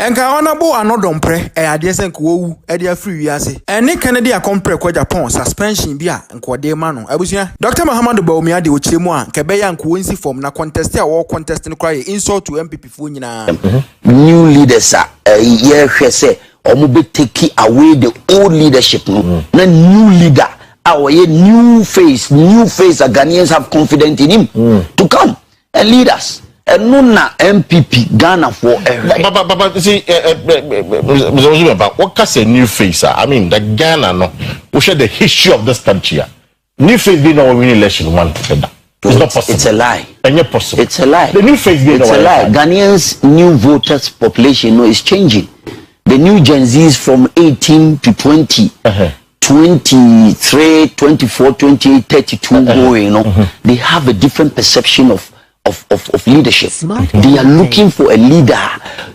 Enka honorable anodompre adesen ko edia free wiase ene Kennedy akompre ko Agyapong suspension bia nkode ma no abusua Dr. Bawumia de ochiremu a kebeya nko nsi form na contest a wo contest no kwaye insult to MPP fo nyina new leaders ye hwese omo be take away the old leadership no na new leader our new face a Ghanaians have confidence in him to come and lead us. And no MPP Ghana for but see what can say new face? I mean the Ghana no we share the history of this country. New face being our winning election one together. It's not possible. It's a lie. And you're possible. It's a lie. The new face being it's a lie. Ghanaians new voters population is changing. The new Gen Zs from 18 to 20. 23, 24, 28, 32 going, they have a different perception of leadership. They are looking for a leader.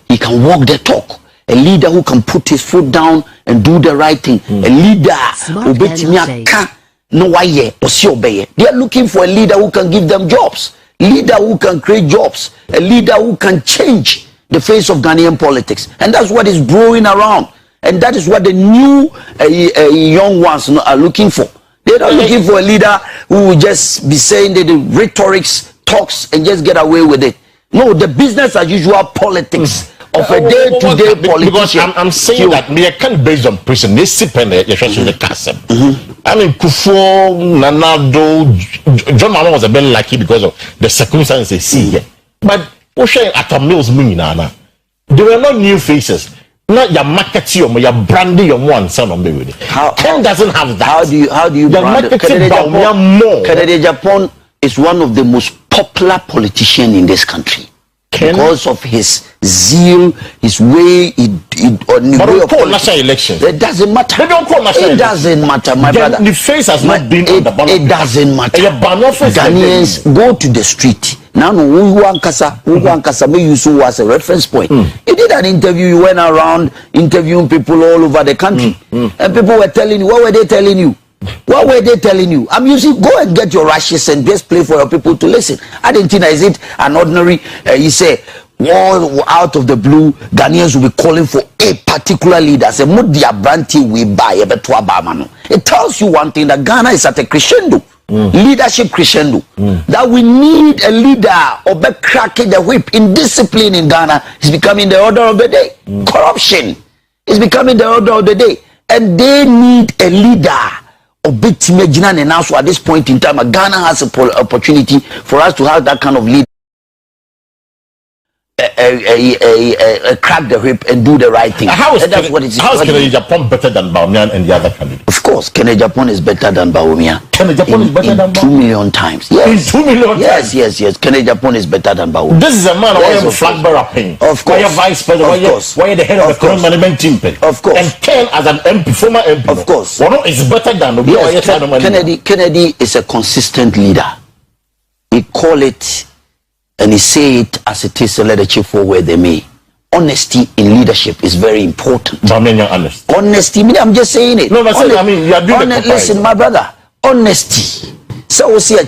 He can walk the talk. A leader who can put his foot down and do the right thing. A leader who they are looking for a leader who can give them jobs. Leader who can create jobs. A leader who can change the face of Ghanaian politics. And that's what is growing around. And that is what the new young ones are looking for. They're not looking for a leader who will just be saying the rhetorics, talks, and just get away with it. No, the business as usual politics of a day-to-day politician. Because I'm saying that me I can't based on prison. They sip in the castle. I mean, Kufo, Nanado, John Mama was a bit lucky because of the circumstances they see here. But Osha at a Mills Minana, there were not new faces. Not your marketing or your branding your one son on baby. Ken doesn't have that. How do you brand Agyapong is one of the most popular politicians in this country. Because of his zeal, his way, national elections. It doesn't matter. They don't call national elections. It doesn't matter, my brother. The face has not been on the ballot. It doesn't matter. Ghanaians go to the street. Now, who may use who as a reference point. He did an interview. You went around interviewing people all over the country, and people were telling you. What were they telling you? What were they telling you? I'm using go and get your rashes and just play for your people to listen. I didn't think is it an ordinary. You say, well, out of the blue, Ghanaians will be calling for a particular leader. Say, we buy it tells you one thing, that Ghana is at a crescendo. Leadership crescendo. That we need a leader or be cracking the whip. Indiscipline in Ghana is becoming the order of the day. Corruption is becoming the order of the day. And they need a leader. At this point in time, Ghana has an opportunity for us to have that kind of leader. Crack the whip and do the right thing. How is Agyapong better than Bawumia and the other candidates? Of course, Agyapong is better than Bawumia. Agyapong is better than Bawumia? 2 million times. Yes. In 2 million times? Yes. Agyapong is better than Bawumia. This is a man who is flag bearer paying. Of course. Why are vice president? Why are the head of the current management team paying? Of course. And Ken as an MP, former MP. Of course. One is better than yes, Kennedy is a consistent leader. He call it and he say it as it is, so let the chief for where they may. Honesty in leadership is very important. Honesty, I'm just saying it. No, but I mean, you are doing the listen, my brother, honesty. So we see a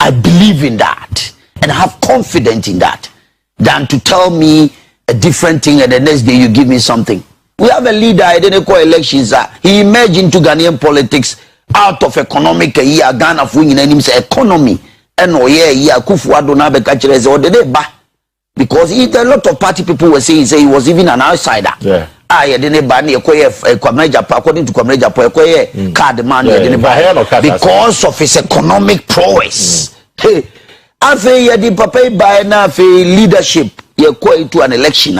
I believe in that and have confidence in that than to tell me a different thing and the next day you give me something. We have a leader, I didn't call elections. He emerged into Ghanaian politics out of economic year, Ghana for economy. And because a lot of party people were saying he was even an outsider. Yeah. According to card man, because of his economic prowess. Leadership to an election.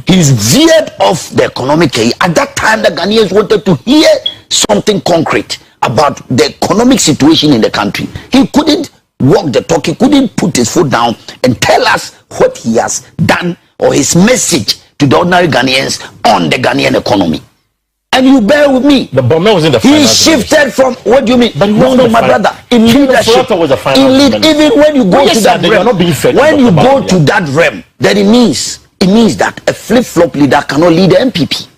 He's veered off the economic. At that time, the Ghanaians wanted to hear something concrete about the economic situation in the country. He couldn't walk the talk. He couldn't put his foot down and tell us what he has done or his message to the ordinary Ghanaians on the Ghanaian economy. And you bear with me. The bomber was in the he shifted from, what do you mean? But no, my brother. In leadership, even when you go to that realm, when you go to that realm, then it means that a flip-flop leader cannot lead the MPP.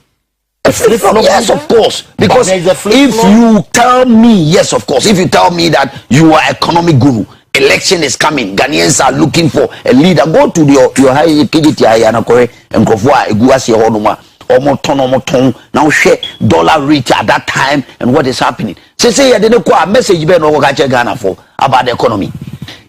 A flip-flop, yes, of course. Because if you tell me, yes, of course, if you tell me that you are economic guru Election is coming. Ghanaians are looking for a leader. Go to your high KGTI and Nkofua Eguasi Honoma. Omoton now share dollar rate at that time and what is happening. Say I didn't quite message Ben or Ghana for about the economy.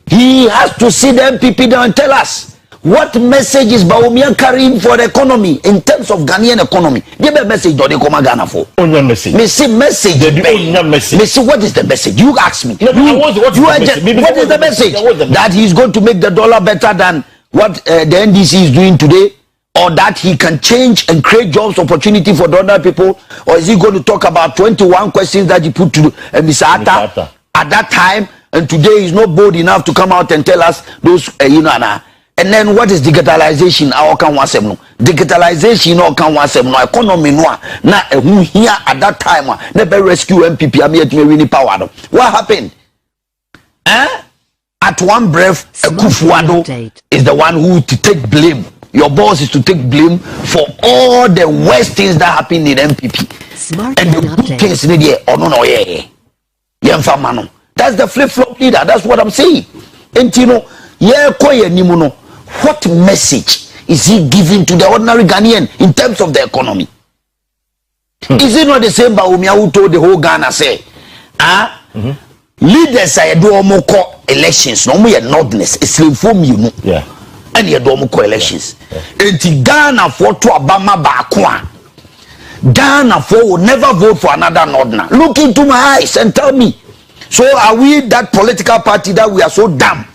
He has to see the MPP down and tell us what message is Bawumia carrying for the economy in terms of Ghanaian economy. Give a message don't they come Ghana for? Only message. Me see message. Me see what is the message? You ask me. What is the message? That he's going to make the dollar better than what the NDC is doing today? Or that he can change and create jobs opportunity for the other people? Or is he going to talk about 21 questions that he put to Mr. Atta at that time? And today he's not bold enough to come out and tell us those, And then what is digitalization? Our can want no digitalization no can want no economy no na who here at that time never rescue MPP am yet me power. What happened? At one breath, Kufuado is the one who to take blame. Your boss is to take blame for all the worst things that happened in MPP. Smart and the good things in the no. That's the flip-flop leader. That's what I'm saying. And what message is he giving to the ordinary Ghanaian in terms of the economy? Is it not the same Bawumia who told the whole Ghana say, leaders say do omoko elections, no more nordness, it's inform you know. Yeah. And you do omoko elections. And Ghana for to Obama Bakwa. Ghana for will never vote for another Northerner. Look into my eyes and tell me. So are we that political party that we are so dumb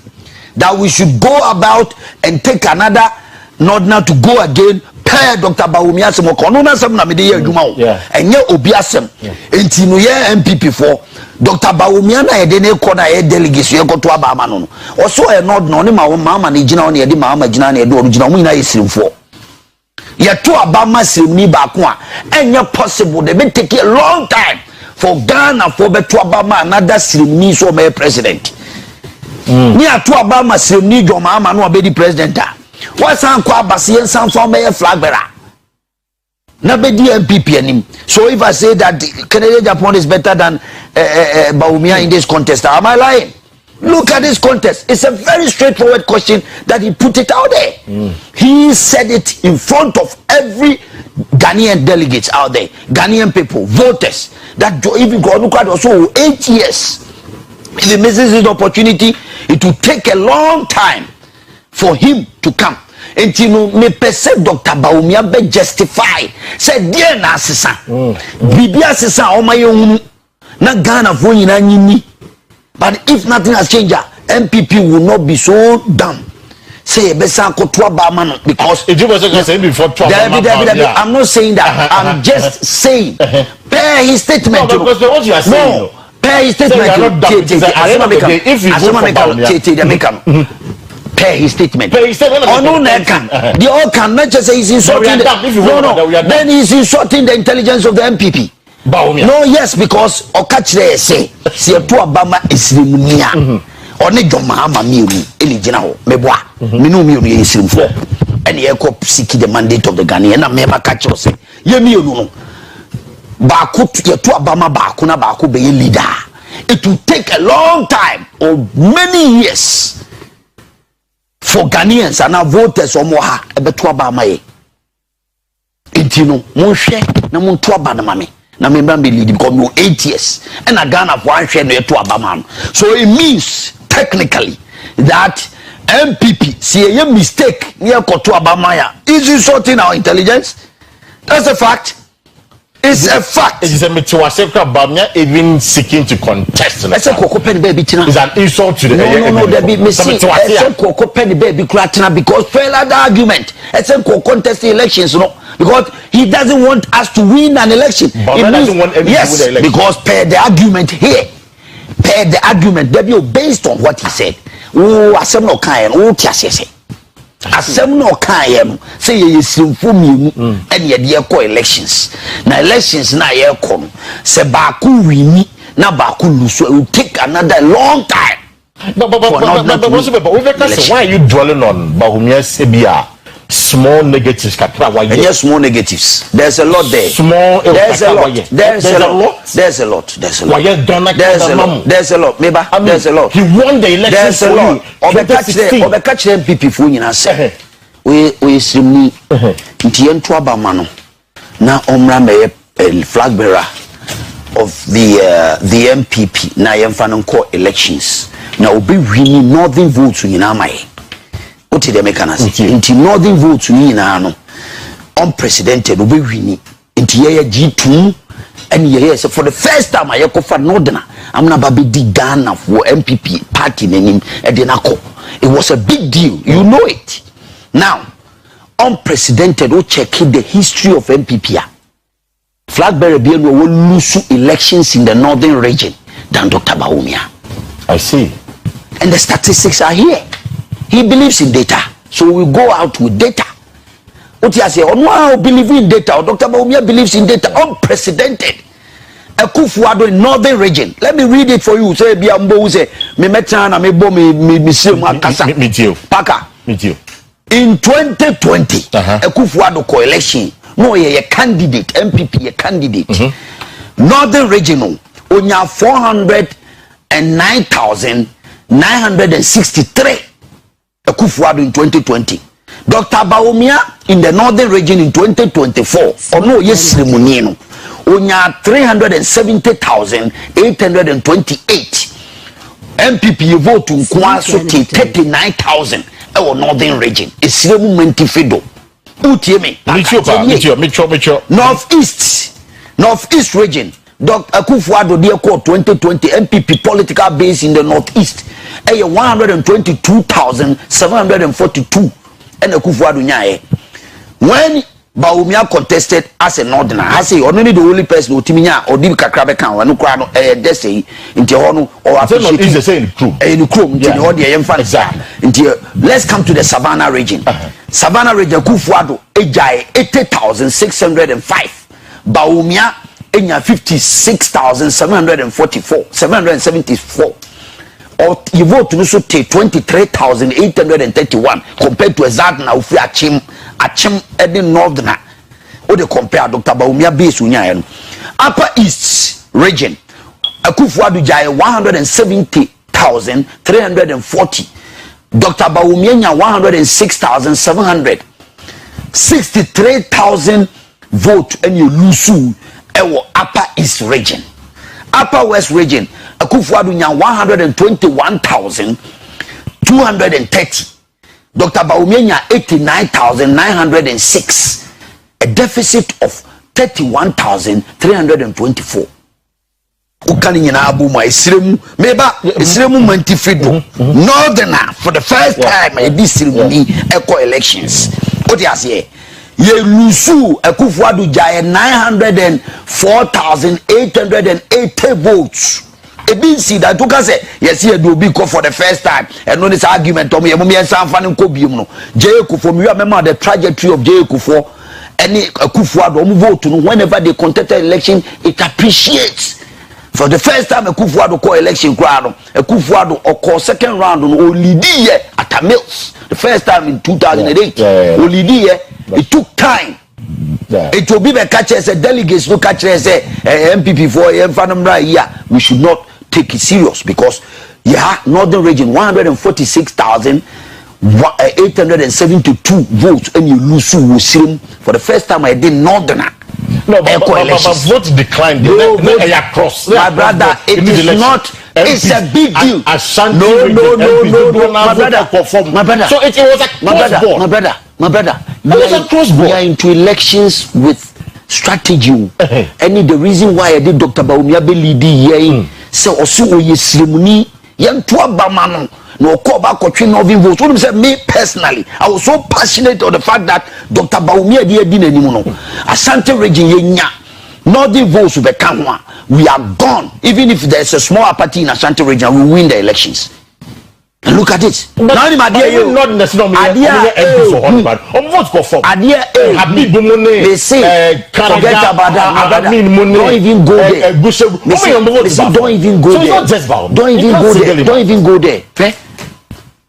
that we should go about and take another Northerner to go again? Per Dr. Bawumia Semoko. No na sem na me dey adwuma o. Enye obi asem. Enti no ye MPP for Dr. Bawumia na ye dey na ekọ na ye delegation ye goto aba ama no. Oso e Northerner ne ma mama na gina na ye dey mama gina na ye dey original mu na ye sirimfo. Ye to aba ma sirimni ba ko a enye possible they may take a long time for Ghana for beto Obama another sirimni so me president. Ni atu Obama sirimni jo mama no be di president. What's uncle Abasian sound for me flag bearer? Never MPP anim. So if I say that Canadian Agyapong is better than Bawumia in this contest, am I lying? Look at this contest. It's a very straightforward question that he put it out there. He said it in front of every Ghanaian delegates out there, Ghanaian people, voters. That even God look at also 8 years. If he misses this opportunity, it will take a long time for him to come. And you know, me perceive Dr. Bawumia be justify. Say dear na asesa. Bibi asesa o mayon na Ghana for nyina nyini. But if nothing has changed, MPP will not be so dumb. Say besa kotoa ba ma no because I'm not saying that. I'm just saying per his statement. No, because what you are saying. No, per his statement. If you vote for Bawumia, pay his statement. Oh no, the all can not just say he's insulting. Then he's insulting the intelligence of the MPP. Bawumia. No, yes, because Okachre say, see a poor Bama is Rimunia. Or Nejo Mahama Miu, Elijina, Meboa, Minu is in for. And the echo seeking the mandate of the Ghanaian, and Mema Kacho say, Yemi, Baku, your two Bama Bakuna Baku be a leader. It will take a long time or many years for Ghanaians and our voters or more a better Bama. Intino, Monshe, na Montua Banamami. Na member be lead because no 8 years. And a Ghana for one share no to Abaman. So it means technically that MPP see a mistake near Kotu Abamaya. Is insulting our intelligence? That's a fact. It's a fact. It is a Mituaseka Bawumia even seeking to contest. I said Coco Penny Baby Tina. It's an insult to the No, there be missing. I said Coco Penny Baby Kratina because fail the argument. I said contest the elections, you know, because he doesn't want us to win an election. But he doesn't want everyone yes, to win the election. Because per the argument here, per the argument, based on what he said. Oh, asem no kan oh tiasese. Asem no kan say ye simfo mi and ye de elections. Na elections na ye kom se baku wini na baku lose, so it will take another long time. But why are you dwelling on Bawumia Sebia? small negatives. And yes, small negatives. There's a lot there. Small. There's a lot. There's a lot. There's a lot. There's a lot. There's a lot. Maybe there's a lot. He won the election. There's a lot. Or catch them people for you say. We see Ntientu Abamano. Na omra me flag bearer of the MPP na yemfa call elections. Na obi winning northern votes nyina mai. Oti de mekanas. Nti northern votes nyina no unprecedented obi winning. Nti ye G2 and ye for the first time I for northern. I'm na baby di Ghana for MPP party name edinako. It was a big deal. You know it. Now unprecedented we check the history of MPP. Flag bearer will lose elections in the northern region than Dr. Bawumia. I see. And the statistics are here. He believes in data. So we go out with data. What you say, oh, believe in data. Or Dr. Bawumia believes in data. Unprecedented. Akufuado in northern region. Let me read it for you. Say, Biambo say, me metana me bo me see makasa. Me too. Paka. Me too. In 2020, Akufuado co-election. No, a candidate, MPP, a candidate. Northern Regional, onya 409,963. Akufuado in 2020. Dr. Bawumia in the Northern Region in 2024. Or no, yes, Remunino. Onya 370,828. MPP vote to Kwasuti 39,000. Our Northern Region. It's Remunenti Fido. Northeast region. Dr. Akufuado dear call 2020 MPP political base in the northeast. 122,742 and Akufuado nyae. When Bawumia contested as a northerner, I say only the only person who timinya or di kakrabe kan wanu kwa no dese inti hono or appreciate is the same crew. Exactly. Let's come to the Savannah region. Savannah region Akufuado ejai 80,605. Bawumia enya 56,774. Or you vote to also take 23,831 compared to a Zadna ufi Achim Edi Northerner. Or they compare Dr. Bawumia base unya. Upper East region Akufuado jai 170,340. Dr. Bawumia 106,700. 63,000 vote and you lose Upper East region. Upper West region Akufuado nya 121,230. Dr. Bawumia nya 89,906. A deficit of 31,324. Ukani nyina abuma esremu meba esremu mantifido northerner for the first time in this ceremony eco elections. What you say? Ye lusu Akufuado jaye 904,880 votes. Ebi see that you can say yes here do be for the first time and no this argument on me sanfa nko biom no Jay Kufo me remember the trajectory of Jay Kufo any Akufuado vote no whenever they contested election it appreciates. For the first time Akufuado call election crowd Akufuado or call second round on Olidi at a mills the first time in 2008 Olidi it took time. It will be the catchers and delegates no catchers MPP for we should not take it serious because northern region 146,872 votes and you lose for the first time I did northerner. No, but vote declined. No, cross. My brother, it is not. It's a big deal. No, my brother. So it was a my brother. We are into elections with strategy. And the reason why I did Dr. Bawumia be leading here, so also we ceremony, young to Abamano. No call back or train of votes. What say me personally, I was so passionate on the fact that Dr. Bawumia didn't anymore. Asante region yenya, northern votes will become one. We are gone. Even if there's a small party in Asante region, we win the elections. And look at it. Now, not necessarily. They say, forget about that. Don't even go there. Don't even go there. Don't even go there.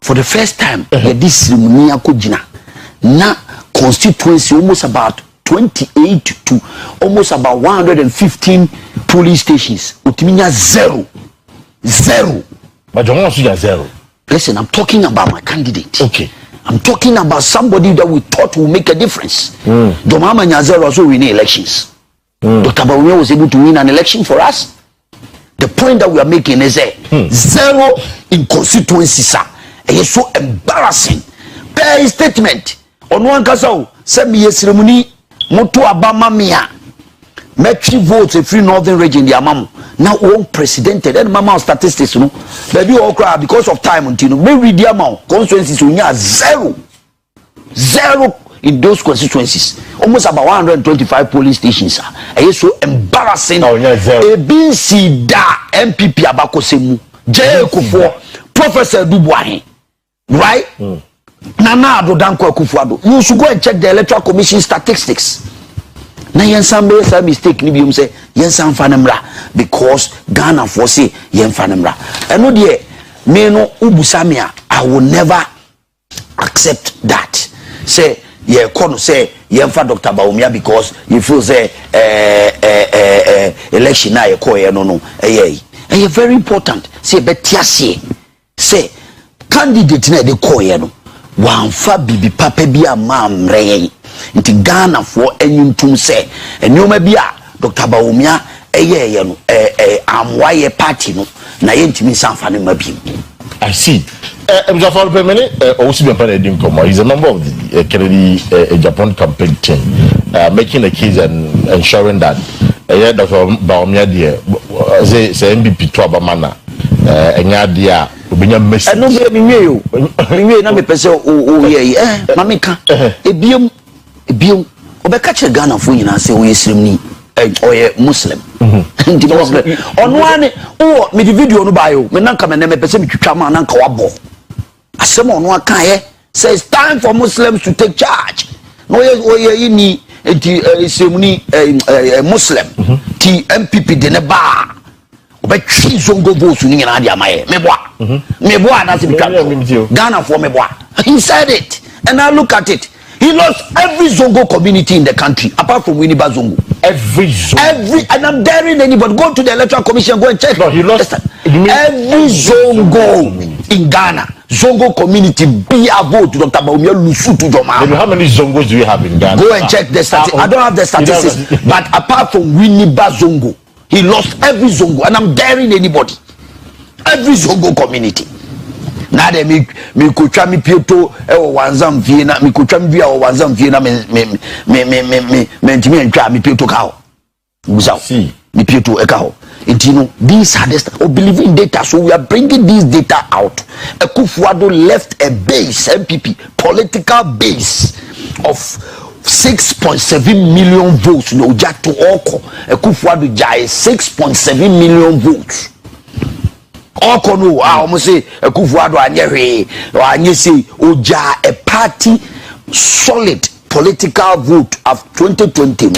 For the first time, this ceremony kujina na constituency, almost about 28 to almost about 115 police stations. Utiminya zero. But John wants to zero. Listen, I'm talking about my candidate. Okay. I'm talking about somebody that we thought will make a difference. Domama Nyazero also winning elections. Dr. Bawumia was able to win an election for us. The point that we are making is zero in constituency, sir. And it's so embarrassing. Pay a statement. On one case, send me a ceremony. Moto Abama Mia. Metri votes a free northern region, the Amam. Now, one precedented. And Mama statistics, you know. Baby, all cry because of time until we read the amount. Constituencies, we are zero in those constituencies. Almost about 125 police stations. And it's so embarrassing. ABC da MPP Abako Semu. J. Kufo. Professor Dubois. Right? Nana Adodanko Kufuado. You should go and check the Electoral Commission statistics. Na yensan be say mistake ni biom say yensan fanemra because Ghana for say yen fanemra. Eno de me no ubusamia, I will never accept that. Say ye kono say yen fa Dr. Bawumia because you feel say election na ye ko ye no very important. Say betiase say candidate na de ko ye no wanfa bibi papa bi amamre nti Ghana for enyuntum se enoma bi a Dr. Bawumia ye no amwaye party no na yentimi sanfa ne mabim. I see. Mzafal Pemene also been part of the he's a member of the Kennedy Agyapong campaign team, making a case and ensuring that Dr. Bawumia dear say MPP to Abamana enya dia obinya message. No be me na me pese mamika ebiom obeka che Ghana fo nyina se we Islamni oye Muslim ndi Muslim ono ane o me di video no bayo me nanka me na me pese me twitwa ma nanka wabo asem ono aka ye says time for Muslims to take charge no ye ni Islamni Muslim ti MPP de ne ba obetwi zongo votes ni nyina dia maye meboa na se Ghana for meboa. He said it and I look at it. He lost every Zongo community in the country apart from Winneba Zongo. Every, and I'm daring anybody go to the Electoral Commission, go and check. No, he lost every Zongo in Ghana. Zongo community be a vote to Dr. Bawumia Lusu to Joma. How many Zongos do you have in Ghana? Go and check the statistics. I don't have the statistics, but apart from Winneba Zongo, he lost every Zongo, and I'm daring anybody. Every Zongo community. Na de mi kotwa mi pieto e wo wanzam vie na mi kotwa mi via wo wanzam vie na me ntimi antwa mi pieto ka ho busaw mi pieto e ka ho intino these are the or believe in data, so we are bringing this data out. Ekufuado left a base MPP political base of 6.7 million votes no jato oko Ekufuado jai 6.7 million votes. Okono almost say Ekufuado anyehwe anye say oja a party solid political vote of 2020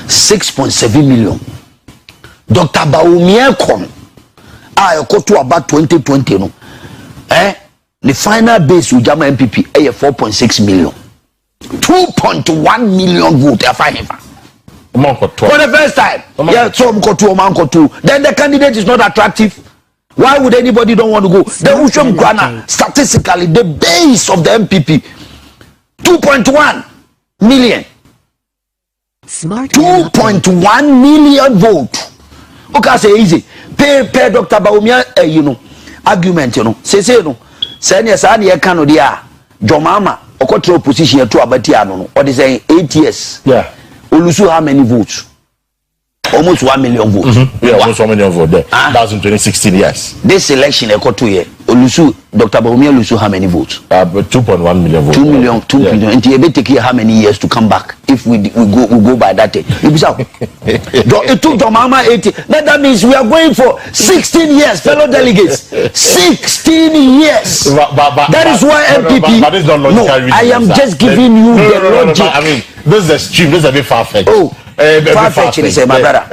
6.7 million. Dr. Bawumia kon ekoto about 2020 no the final base ujama MPP 4.6 million 2.1 million vote for the first time. Then the candidate is not attractive. Why would anybody don't want to go? The Usham Ghana, statistically, the base of the MPP, 2.1 million. 2.1 million vote. Okay, say easy. Pay Dr. Bawumia, argument, say, send your son here, Canodia, Jomama, or control position to Abatiano, or they say 8 years. Yeah. Olusu how many votes? Almost 1 million votes. Yeah, almost 1 million votes there. That was in 2016, yes. This election, Dr. Bawumia Olusu how many votes? 2.1 million votes. 2 million, 2 million. And it take how many years to come back if we go by that day? It took Domama 80. That means we are going for 16 years, fellow delegates. 16 years. That is why MPP. But it's not logical. No, I am just giving you the logic. I mean, this is extreme. This is a bit far-fetched. Oh. far-fetching is my brother.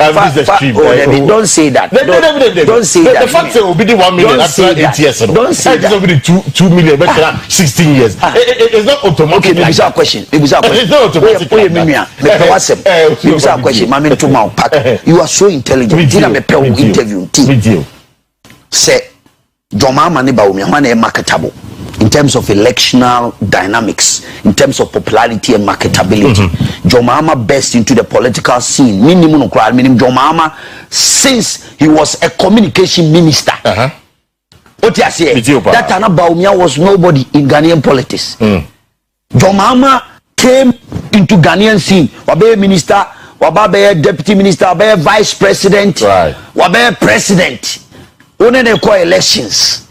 Don't say that. Don't say that. The fact will be the 1 million after 8 years. Don't say that. It's be the 2 million, but 16 years. It's not automatic. Okay, maybe it's a question. It's not automatic. Maybe it's a question. Mami to my pack. You are so intelligent. Did I pay interview? Say, Jomama ni Bawumia wane marketable in terms of electional dynamics, in terms of popularity and marketability. Jomama burst into the political scene. Minimum crowd, minimum Jomama since he was a communication minister. What you say? That Tana Bawumia was nobody in Ghanaian politics. Jomama came into Ghanaian scene. Wabe minister, wabe deputy minister, wabe vice president, wabe president. Only they call elections.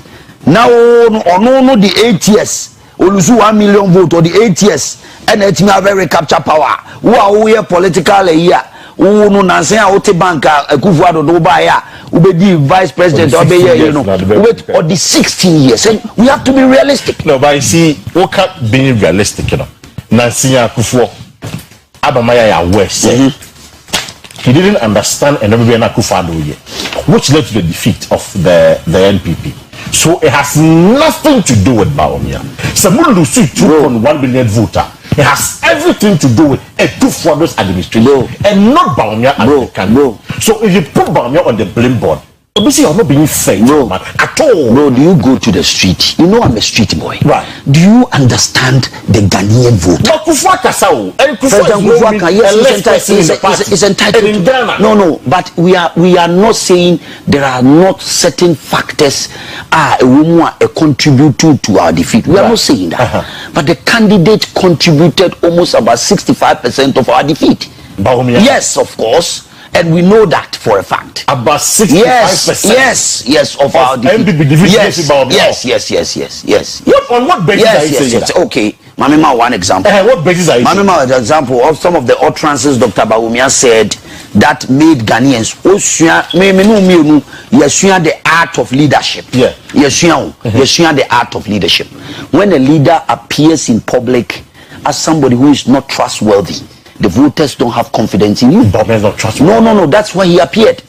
Now, no, the 8 years, we lose 1 million votes or the 8 years, and it's me a very capture power. Who are we political here? Who no Nansen Ote Banka, Kufuado Dobaya, who be the vice president or be you know, wait or the 16 years. And we have to be realistic. No, but I see, what being realistic, you know. Nansen Kufuo, Abamaya ya West. He didn't understand and everybody which led to the defeat of the NPP. So it has nothing to do with Bawumia. Samulu Lucy 2.1 billion voter. It has everything to do with a two-founders administration and not Bawumia as the candidate. So if you put Bawumia on the blame board, obviously you're not being fair, man, at all. No, do you go to the street? You know I'm a street boy. Right. Do you understand the Ghanaian vote? But Kufuor is entitled to. No, but we are not saying there are not certain factors a contribute to our defeat. We are not saying that. But the candidate contributed almost about 65% of our defeat. Bawumia. Yes, of course. And we know that for a fact. About 65%. Yes, of our defeat. Yes. On what basis are you saying that? Okay, Mamima, one example. What basis are you saying? Mamima, an example of some of the utterances Dr. Bawumia said that made Ghanaians the art of leadership. Yeah. The art of leadership. When a leader appears in public as somebody who is not trustworthy, the voters don't have confidence in you. No, that's why he appeared.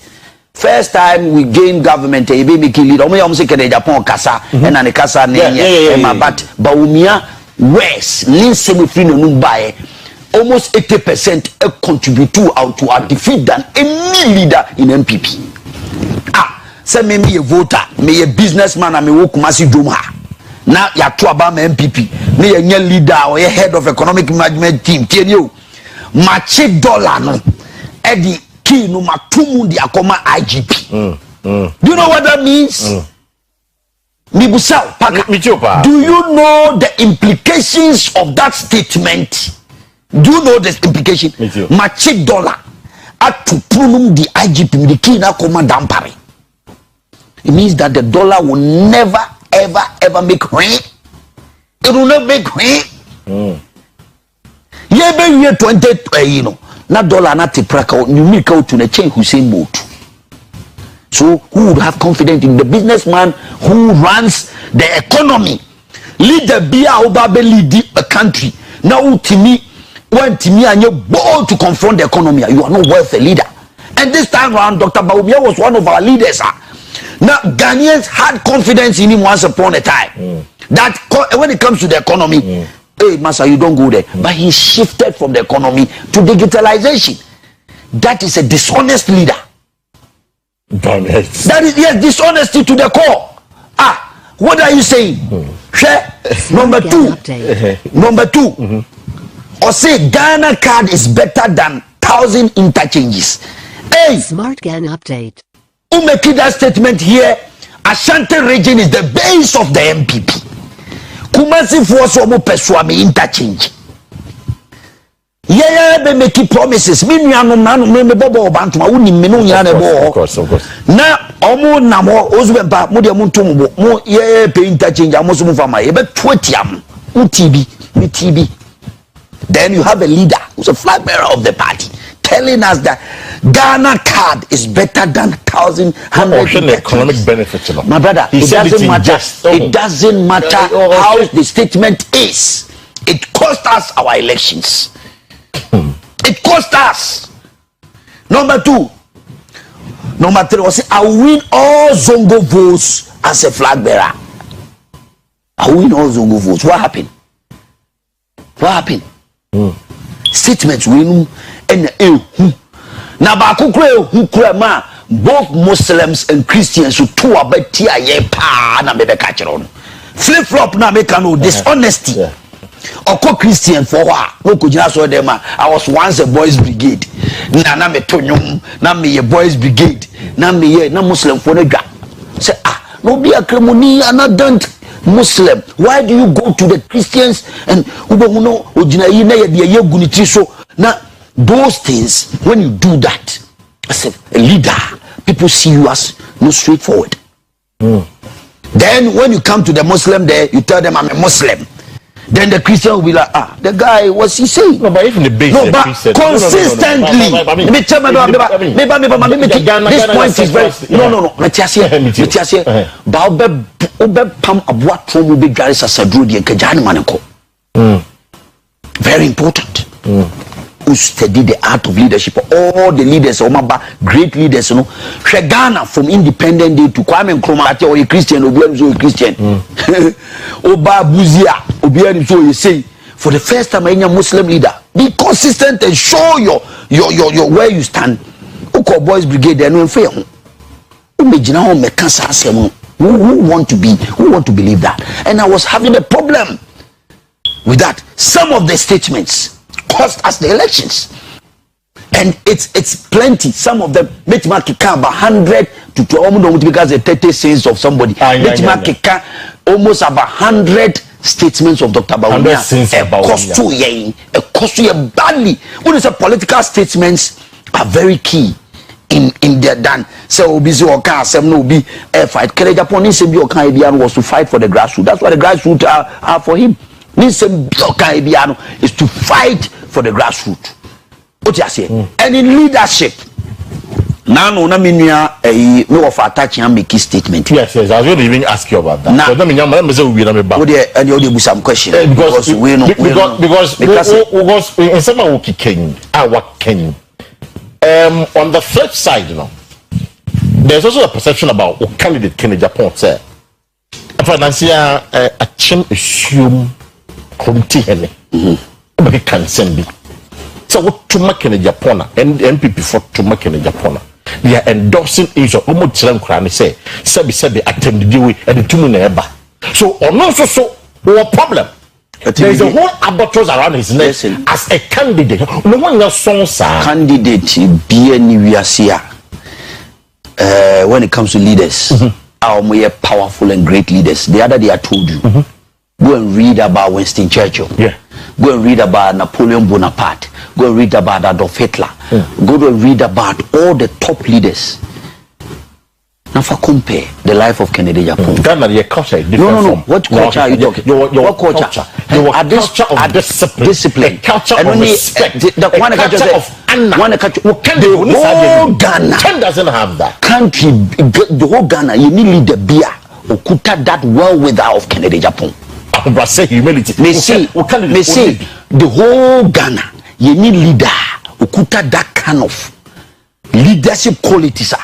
First time we gained government, but Bawumia West, almost 80% contribute to our defeat than any leader in MPP. Say me a voter, me a businessman, and me work Kumasi Juma. Now you are two about my MPP, me a leader or a head of economic management team. Can you? Machi dollar no edi key no matumu di akoma IGP. Do you know what that means? Mibusao Paka. Do you know the implications of that statement? Do you know the implication? Machi dollar atu punum di IGP di key na akoma dampare. It means that the dollar will never ever make rain. It will not make rain. Year 20, na dollar na tipraka you make out to the chain Hussein boat. So who would have confidence in the businessman who runs the economy? Leader Bia Obabe lead a country. Now Timi when Timi and you bold to confront the economy, you are not worth a leader. And this time around, Dr. Bawumia was one of our leaders. Now Ghanaians had confidence in him once upon a time. That when it comes to the economy. Hey, Master, you don't go there. But he shifted from the economy to digitalization. That is a dishonest leader. That is, yes, dishonesty to the core. What are you saying? Number two. Or say Ghana card is better than 1,000 interchanges. Hey, Smart Gan update. Who make that statement here? Ashanti region is the base of the MPP. Kumasi force omo persuade interchange. Be make promises. Me bobo bantu uni menu nyane bo. Of course. Na omo namo ozubempa mo de mo ntomo mo pay interchange amoso mo fama. Ye be 20 am. TB. Then you have a leader who's a flag bearer of the party telling us that Ghana card is better than 1,100 economic benefits. My brother, it doesn't matter. It doesn't matter how the statement is. It cost us our elections. It cost us. Number 2. Number 3 was, I will win all Zongo votes as a flag bearer. I will win all Zongo votes. What happened? What happened? Statements win and now ma both Muslims and Christians who two about tia pa na me be catch on. Flip flop na make no dishonesty. Oko Christian for what? No could just so them. I was once a boys brigade. Na me tonyum, na me a boys brigade. Na me na Muslim for no say no be a crimoni another Muslim. Why do you go to the Christians and ubomuno ojina yi na ye de ye guniti so na those things? When you do that as a leader, people see you as no straightforward. Then when you come to the Muslim there, you tell them I'm a Muslim. Then the Christian will be like, the guy, what's he saying? No, but even the base, no, but consistently. This point is very no. Very important. Who study the art of leadership. All the leaders, great leaders, Ghana from independent day to Kwame Nkrumah, or a Christian, or a Christian. Oba Buzia, so you say, for the first time, any Muslim leader, be consistent and show your where you stand. Who call Boys Brigade? They no fair. Who want to believe that? And I was having a problem with that. Some of the statements cost us the elections, and it's plenty. Some of them make about 100 to almost because the 30 sins of somebody. Almost about 100 statements of Dr. Bawumia. Cost you badly. When it's a political statements are very key in their done. So busy or can some no be a fight. Agyapong was to fight for the grassroots. That's what the grassroots are for him. Is to fight for the grassroots. What you say? And in leadership, now no of attaching and making statement. Yes, I was going to even ask you about that. Now, and you some question because in some our king. On the flip side, there's also a perception about what candidate Agyapong say. Financial assume committee hene obeke kansen bi so what to make in Agyapong and MPP for to make in Agyapong they are endorsing is omo tiran kra ne say be attend the way and the tumu na eba so ono so what problem there is a whole albatross around his neck as a candidate no one your song sir candidate be anywhere here when it comes to leaders our more powerful and great leaders. The other day I told you, go and read about Winston Churchill. Yeah. Go and read about Napoleon Bonaparte. Go and read about Adolf Hitler. Go and read about all the top leaders. Now, for compare the life of Agyapong. Ghana, your culture is different. No. What culture are you talking? Your culture. Your culture of discipline. The culture of respect. The culture of honor. The whole Ghana doesn't have that. Country, the whole Ghana, you need the beer. Okuta that well without of Agyapong. I say humility. Me say the whole Ghana, you need leader. Okuta that kind of leadership qualities.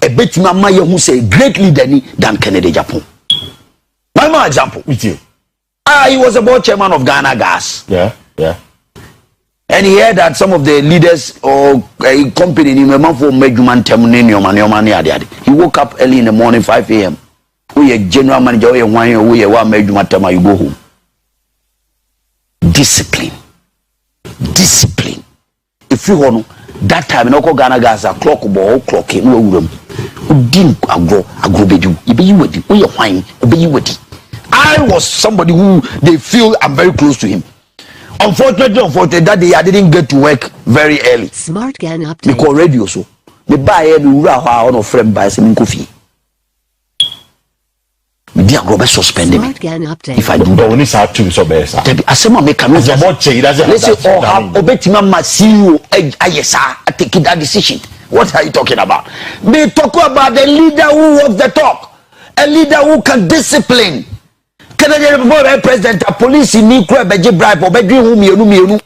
A bit mama who say great leader than Agyapong. My example with you. He was a board chairman of Ghana Gas. Yeah. And he heard that some of the leaders or a company in he woke up early in the morning, 5 a.m. We a general manager, we a you go home. Discipline. If you want that time, no Ghana Gas a clock in room. I was somebody who they feel I'm very close to him. Unfortunately, that day I didn't get to work very early. Smart Gan update. Because radio so. Me buy no friend buy some coffee. Me dia go be suspended. Smart Gan update. If I do that, we have to so better. Asema make am. Let's say have obetima CEO ayesa I take that decision. What are you talking about? They talk about the leader who walks the talk. A leader who can discipline. Canadian president, police in Nikwe, Beji bribe, or Bedri, whom you know.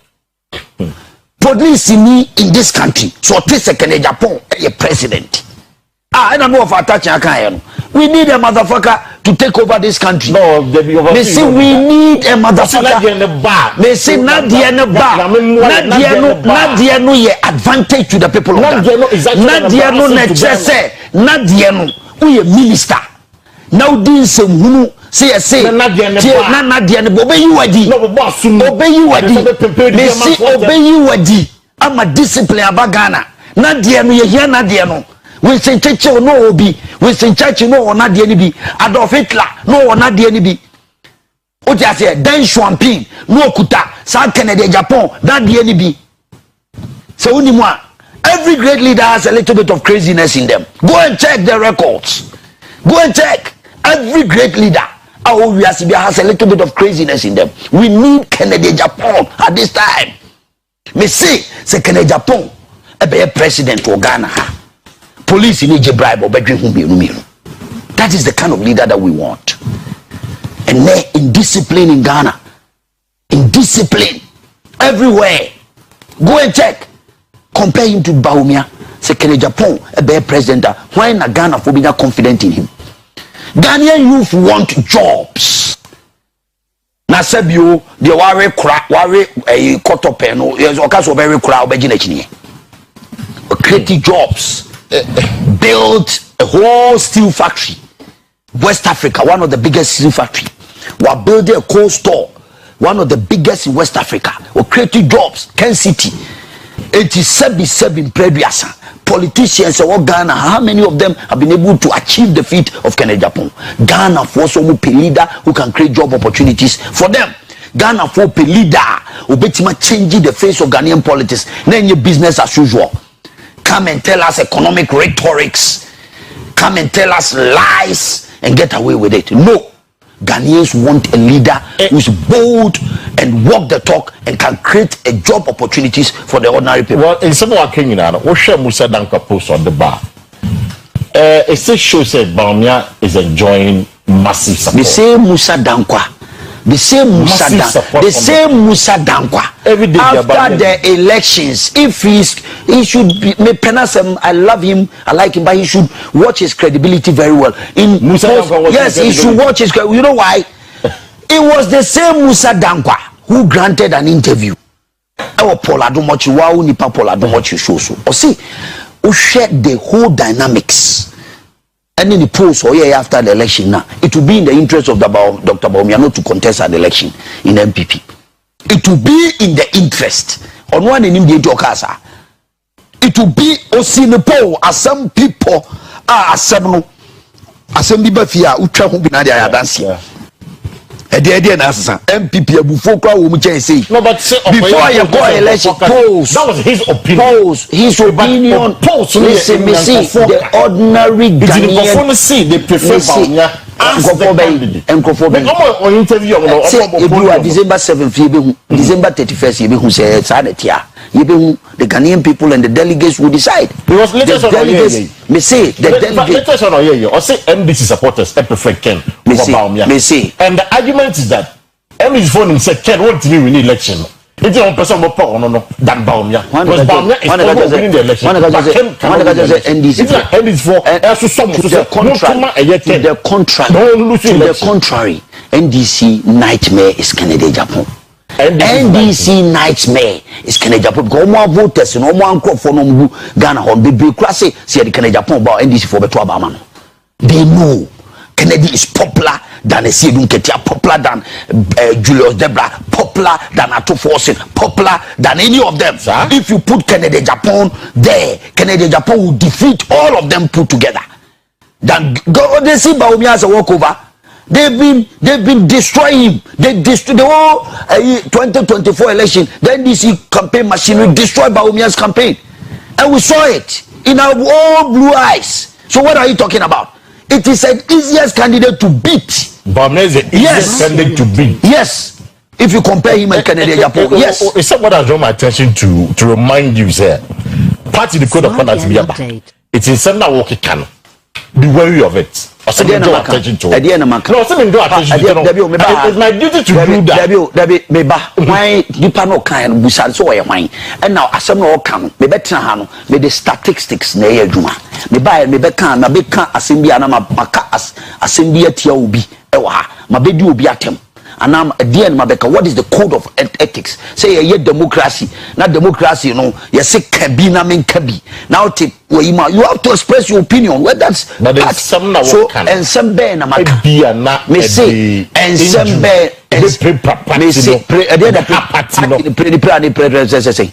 police in this country. So this second Agyapong a president. I don't know if I touch a we need a motherfucker to take over this country. No, they say we need a motherfucker. They say Nadia no advantage to the people of Nadia no necessary. Nadia no we a minister. Now this who say Nadia no obey you wadi. Obey you wadi. They say obey you wadi. I'm a discipline abagana. Nadia no ye Nadia no. We say Churchill no obi. We say Churchill no na die ni bi. Adolf Hitler no na die ni bi. O ti ase Dan Swampin no kuta sa Kennedy Agyapong na die ni bi. So unimwa every great leader has a little bit of craziness in them. Go and check the records. Go and check every great leader. Our has a little bit of craziness in them. We need Kennedy Agyapong at this time. Me say Kennedy Agyapong e be president of Ghana. Police need to bribe or bedroom. That is the kind of leader that we want. And then in discipline in Ghana, in discipline everywhere. Go and check. Compare him to Bawumia. Say Kennedy Agyapong a better president. Why in Ghana for being confident in him? Ghanaian youth want jobs. Na sebio de ware kotopeno yes okaso very crowd create jobs. Built a whole steel factory. West Africa, one of the biggest steel factory. We're building a coal store, one of the biggest in West Africa. We're creating jobs. Ken City, 87 previous politicians of Ghana. How many of them have been able to achieve the feat of Kennedy Agyapong? Ghana for some leader who can create job opportunities for them. Ghana for a leader who betima changing the face of Ghanaian politics. Then your business as usual. Come and tell us economic rhetorics. Come and tell us lies and get away with it. No. Ghanaians want a leader who's bold and walk the talk and can create a job opportunities for the ordinary people. Well, in some of our King, what share Musa Dankwa post on the bar? It still shows that Bawumia is enjoying massive support. The same Musa Dankwa. The same Musa Dankwa. Every day after the elections, if he should be, I love him, I like him, but he should watch his credibility very well. Yes, he should watch his credibility. You know why? It was the same Musa Dankwa who granted an interview. Or see, who shared the whole dynamics. And in the polls or year after the election now, it will be in the interest of Dr. Bawumia not to contest an election in MPP. It will be in the interest on one in the Okasa. It will be also in the poll as some people are assembled. Assembly Bafia, Ucha Humbinadia dancing. MPP no, but before you go election, polls. That was his opinion. His opinion. Listen, me see the ordinary Ghanaian. They prefer Bawumia as the candidate. On interview, December 7th, December 31st, the Ghanaian people and the delegates will decide. Because latest the delegates, me say the delegates. Latest on or say MDC supporters prefer Ken over Bawumia. Me say. And the argument is that MDC phone him said Ken won't win the election. It's one person more power no than Bawumia. Because Bawumia is not winning the election. NDC for to the contrary, NDC nightmare is Kennedy Agyapong. NDC nightmare is Kennedy Agyapong because more voters no more for no Ghana on be classy see the Kennedy Agyapong about NDC for beto abama. They know Kennedy is popular than a Sidun Ketia, popular than Julius Debra, popular than Ato Forsen, popular than any of them. If you put Kennedy Agyapong there, Kennedy Agyapong will defeat all of them put together. Then go they see Bawumia as a walkover. They've been destroying him. They destroyed the whole 2024 election. The NDC campaign machinery destroyed Bawumia's campaign, and we saw it in our own blue eyes. So what are you talking about? It is an easiest candidate to beat. Bawumia is the easiest candidate to beat. Yes, if you compare him and Kennedy Agyapong. Yes. It's what I draw my attention to remind you, sir. Party the code of conduct to be about. It is something that work can. be wary of it. Or something draw attention to it. No, something draw attention to it. It's my duty to do that. Why you no kind busar so why and now asem no kan me betra ha no me the statistics na ye adwuma me ba me be kan na be kan asem bia na maka asem bia tia obi e wa ha ma be di obi atem anam again mabeka what is the code of ethics say ye democracy na democracy no ye say kabi na men kabi now take you have to express your opinion whether that's so and some be na maka me say and some be me say say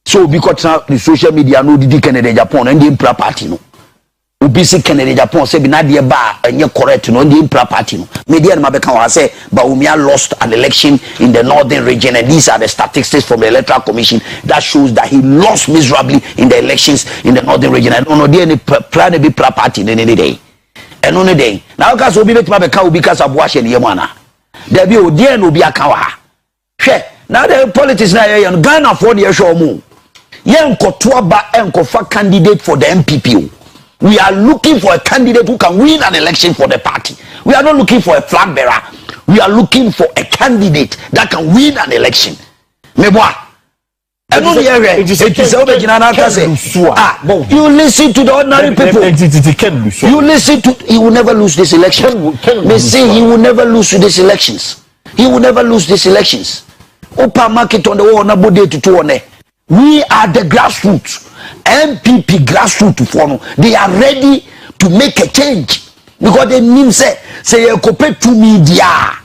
so because the social media no did Canada Japan and the party no Ubisi Kennedy Japan say na de ba enye correct no the impra party no media na mabeka wa say Bawumia lost an election in the northern region and these are the statistics from the electoral commission that shows that he lost miserably in the elections in the northern region. I don't know any plan to be party in any day and on a day now cause obi bet mabeka obi cause abuashe ne yemana there be odi en obi aka wa hwe now the politics na yan Ghana for the show mu yen kotoa ba enkofa candidate for the MPP. We are looking for a candidate who can win an election for the party. We are not looking for a flag bearer. We are looking for a candidate that can win an election. You listen to the ordinary people. You listen to. He will never lose this election. They say he will never lose this elections. He will never lose these elections. Open market on the wall. We are the grassroots. MPP grassroots for they are ready to make a change because they mean say you compare to media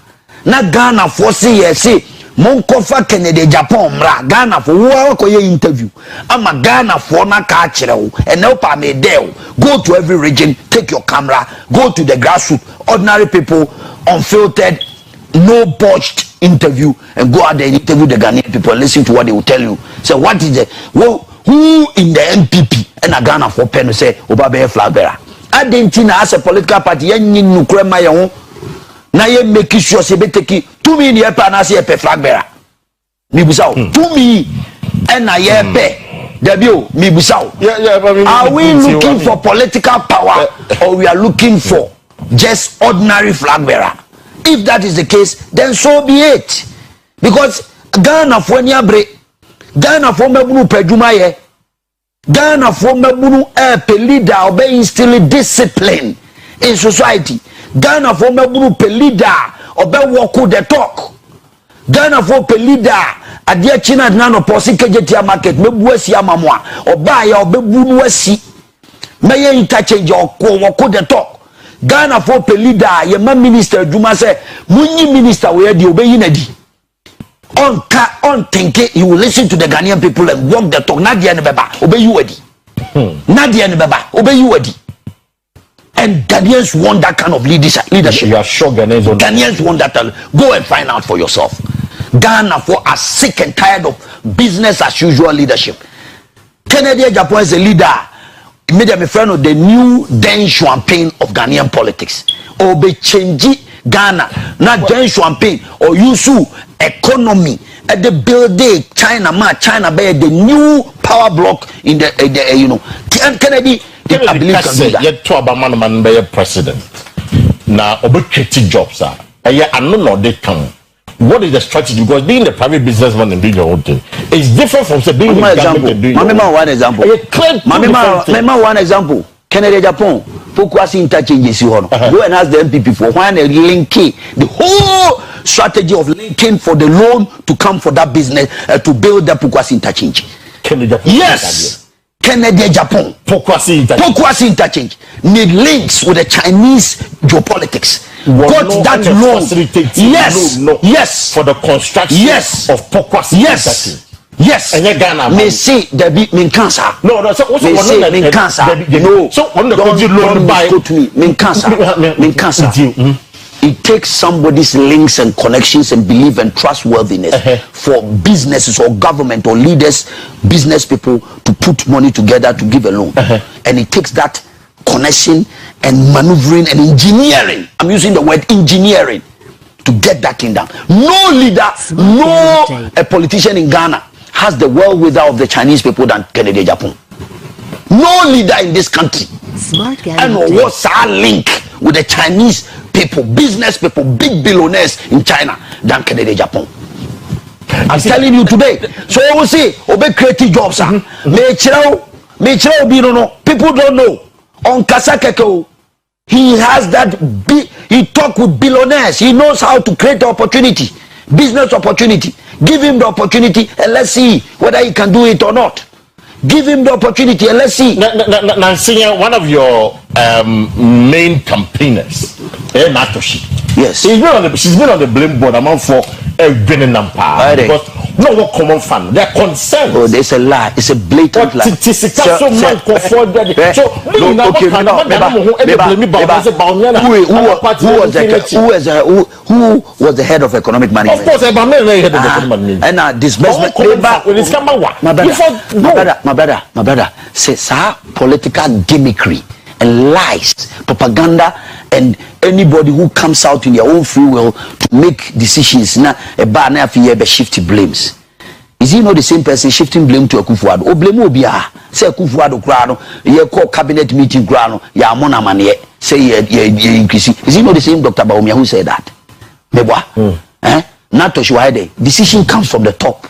na Ghana for say mon kofa Kennedy Japan mra Ghana for wo ko ye interview ama Ghana for na ka kire wo and help am there go to every region, take your camera, go to the grassroots, ordinary people, unfiltered, no botched interview, and go out there and interview the Ghanaian people and listen to what they will tell you. So what is the who in the MPP and a Ghana for pen say Obabe flag bearer? Argentina as a political party yen nukre ma ye na ye make sure say be take 2 million pa na say flag bearer. Mi busaw 2 million and na ye pe debio mi busaw. Are we looking for political power or we are looking for just ordinary flag bearer? If that is the case, then so be it. Because Ghana for niabre, Ghana for mebunu pedjuma ye, Ghana for mebunu pe leader obe instill discipline in society. Ghana for mebunu pe leader obe walk the talk. Ghana for pe leader adia china na no posi kejetia market mebu asi amamwa oba ya obe bunu asi meye interchange walk the talk. Ghana for pe leader ye ma minister Juma say munyi minister we di obeyi na di on think he will listen to the Ghanaian people and walk the talk. Nadia ne beba obeyi wadi Nadia ne beba obeyi wadi. And Ghanaians want that kind of leadership. You are sure Ghanaians want that. Go and find out for yourself. Ghana for are sick and tired of business as usual leadership. Kennedy Japan is a leader. Made them a friend of the new Deng Xiaoping of Ghanaian politics. Or be change Ghana, not Deng Xiaoping or Yusu economy at the building China be the new power block in the Kennedy. I believe can do that. Yet to Obama man be president. Now obeketi jobs are. I know they come. What is the strategy? Because being the private businessman and doing your own thing is different from say being the government and doing your own. One example. One example. Kennedy Japan focus interchanges you on. Go and ask the MPP for when they link the whole strategy of linking for the loan to come for that business to build that focus interchange. Yes. Kennedy Japan focus interchange need links with the Chinese geopolitics. Got that loan. Yes. For the construction of focus interchange. Yes. And Ghana may say there be min cancer. No. So also say min cancer. No. So when the loan buy go to me min cancer. Min cancer. It takes somebody's links and connections and belief and trustworthiness for businesses or government or leaders, business people to put money together to give a loan. And it takes that connection and maneuvering and engineering. I'm using the word engineering to get that thing down. No leader, a politician in Ghana has the wherewithal of the Chinese people than Kennedy Japan. No leader in this country Smart And what's our link with the Chinese people, business people, big billionaires in China than Canada, Japan? I'm telling you today. So we see, obey creative jobs. People don't know. On Kasakeko, he has that. He talk with billionaires. He knows how to create opportunity, business opportunity. Give him the opportunity and let's see whether he can do it or not. Give him the opportunity and let's see. Now, senior, one of your main campaigners, Natoshi. Yes. She's been on the blame board among for winning number because no one common fan. They're concerned. Oh, there's a lie. It's a blatant lie. Who was the head of economic management? Of course, and disbursement. My brother, say political gimmickry and lies, propaganda, and anybody who comes out in their own free will to make decisions now shift blames. Is he not the same person shifting blame to Akufo-Addo? O blame Obia. Say Akufo-Addo grano, ye call cabinet meeting grano, ya mona manie. Say ye increase. Is he not the same Dr. Bawumia who said that? Mebwa. Nato Shwade. Decision comes from the top.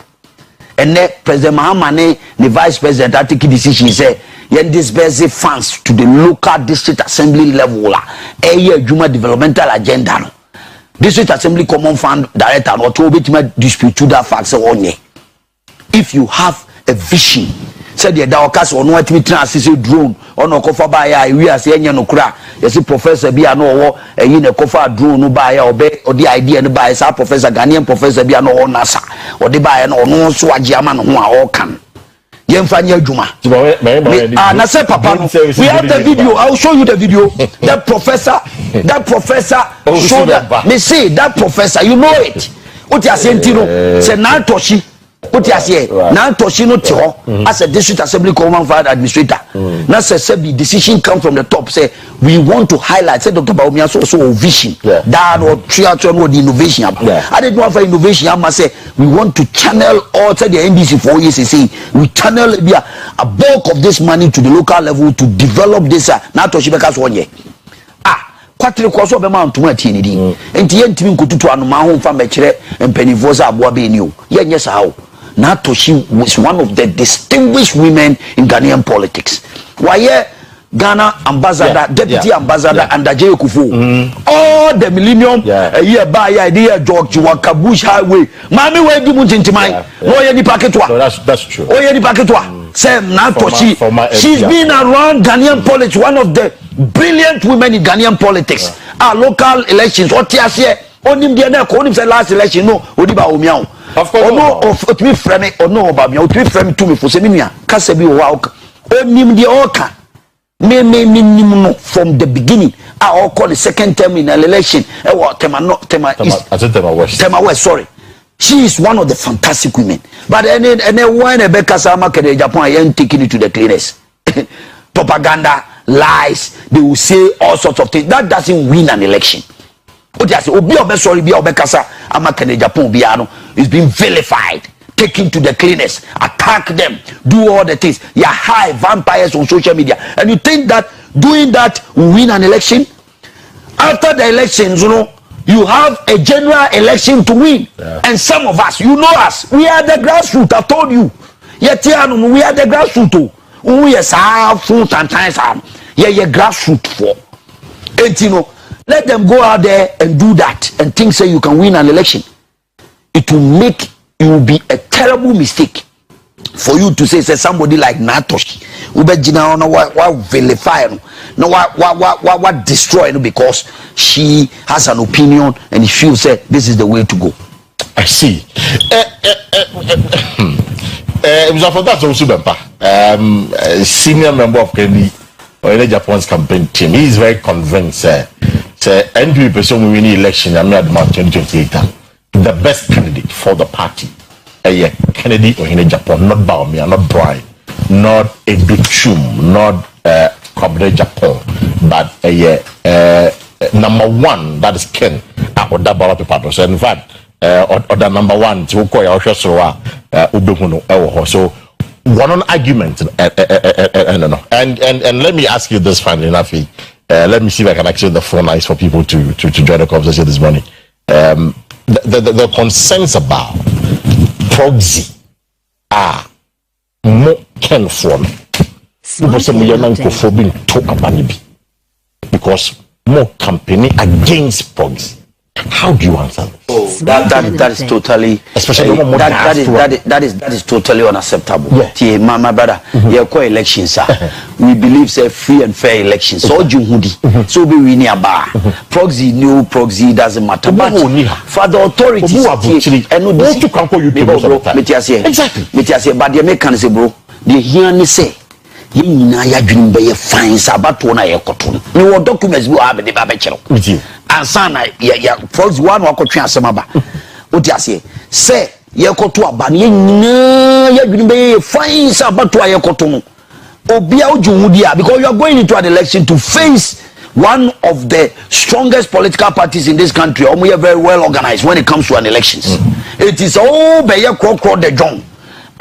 And then President Mahamane, the vice president, I take a decision. He said, "Yen disperse funds to the local district assembly level. A year Juma developmental agenda. District assembly common fund director or to be dispute to that fact. If you have a vision, said the Dawakas or no transisi drone or no cover by we are saying no cra. You see, Professor Biano a yin a cover drone no buy or the idea and buy sa Professor Ghanaian Professor Biano or NASA or the buy and or no Swajaman who are all can. Yemfanya Juma. And I said, Papa, we have the video. I'll show you the video. That professor showed that. They say that professor, you know it. What you are saying, Tino, say Nantoshi. What you say? Now Toshino Tiho as a district assembly common fund administrator. Now say the decision comes from the top. Say we want to highlight. Say Dr. Bawumia so vision. That or triathlon or the innovation. I didn't want for innovation. I must say we want to channel all the NDC 4 years. Say we channel a bulk of this money to the local level to develop this. Now Toshibeka's 1 year. Kwatire kwaso be ma ntoma tie ne din enti yentimi nkotutu anu ma ho mfa mekire mpanivo za aboa be ni o yenye sa o na Toshi was one of the distinguished women in Ghanaian politics. Why Ghana ambassador, deputy ambassador, and Ajay Kufu. All the millennium year by idea George Wakabush Highway. Mami we di munti mai. No ye ni paketwa. No, that's true. Oh ye ni paketwa. Same na Toshi. She's been around Ghanaian politics, one of the brilliant women in Ghanaian politics. Our local elections. What you say? Onim dia na ko onim say last election no odi Bawumia. Of course. No of me frame or no Bawumia. O me frame to me for seminia. Kase bi wa onim dia oka. Me from the beginning. I all call the second term in an election. Tema West, sorry. She is one of the fantastic women. But then when a Becca Sama Japan, I ain't taking it to the cleaners. Propaganda, lies, they will say all sorts of things. That doesn't win an election. What you say, Obi sorry, be Obekasa, Amakane Japan Biano is being vilified. Taken to the cleaners, attack them, do all the things. You're high vampires on social media. And you think that doing that will win an election? After the elections, you have a general election to win. Yeah. And some of us, you know us, we are the grassroots. I told you. Yet we are the grassroots. We are fruit and times. Yeah, grassroots for. And let them go out there and do that and think say you can win an election. It will be a terrible mistake for you to say somebody like Natoshi ubejina no wa vilify no wa destroy because she has an opinion and she feels say this is the way to go. I see. It was for that also senior member of Kennedy or Japan's campaign team. He is very convinced say NPP person win the election and made March 2028. The best candidate for the party, Kennedy or in Japan, not Bawumia, not Bryan, not Educhum, not Kobde Japan, but number one, that is Ken, or that Bala Pepado. So in fact, or the number one, to call your Ubehuno, so one on argument, And let me ask you this finally, Nafi. Let me see if I can actually the phone lines for people to join the conversation this morning. The concerns about proxy are more careful. Because more campaigning against proxy. How do you answer this? Oh, that is totally, especially that is totally unacceptable. Yeah, my brother, yeah, elections, we believe say free and fair elections. So so be we near bar. Proxy, no proxy doesn't matter. But for the authorities, exactly. But the Americans say, bro, they hear me say. Yina ya dwun be ye fine sabato na ye koto no wo documents bi wa be de ba be kire ansa na ya proxy one wakotwe asemaba oti ase se ye koto aba na yina ya dwun be ye fine sabato ye koto no obia ojunwudi a because you are going into an election to face one of the strongest political parties in this country. We are very well organized when it comes to an elections. It is all be ye crocro the john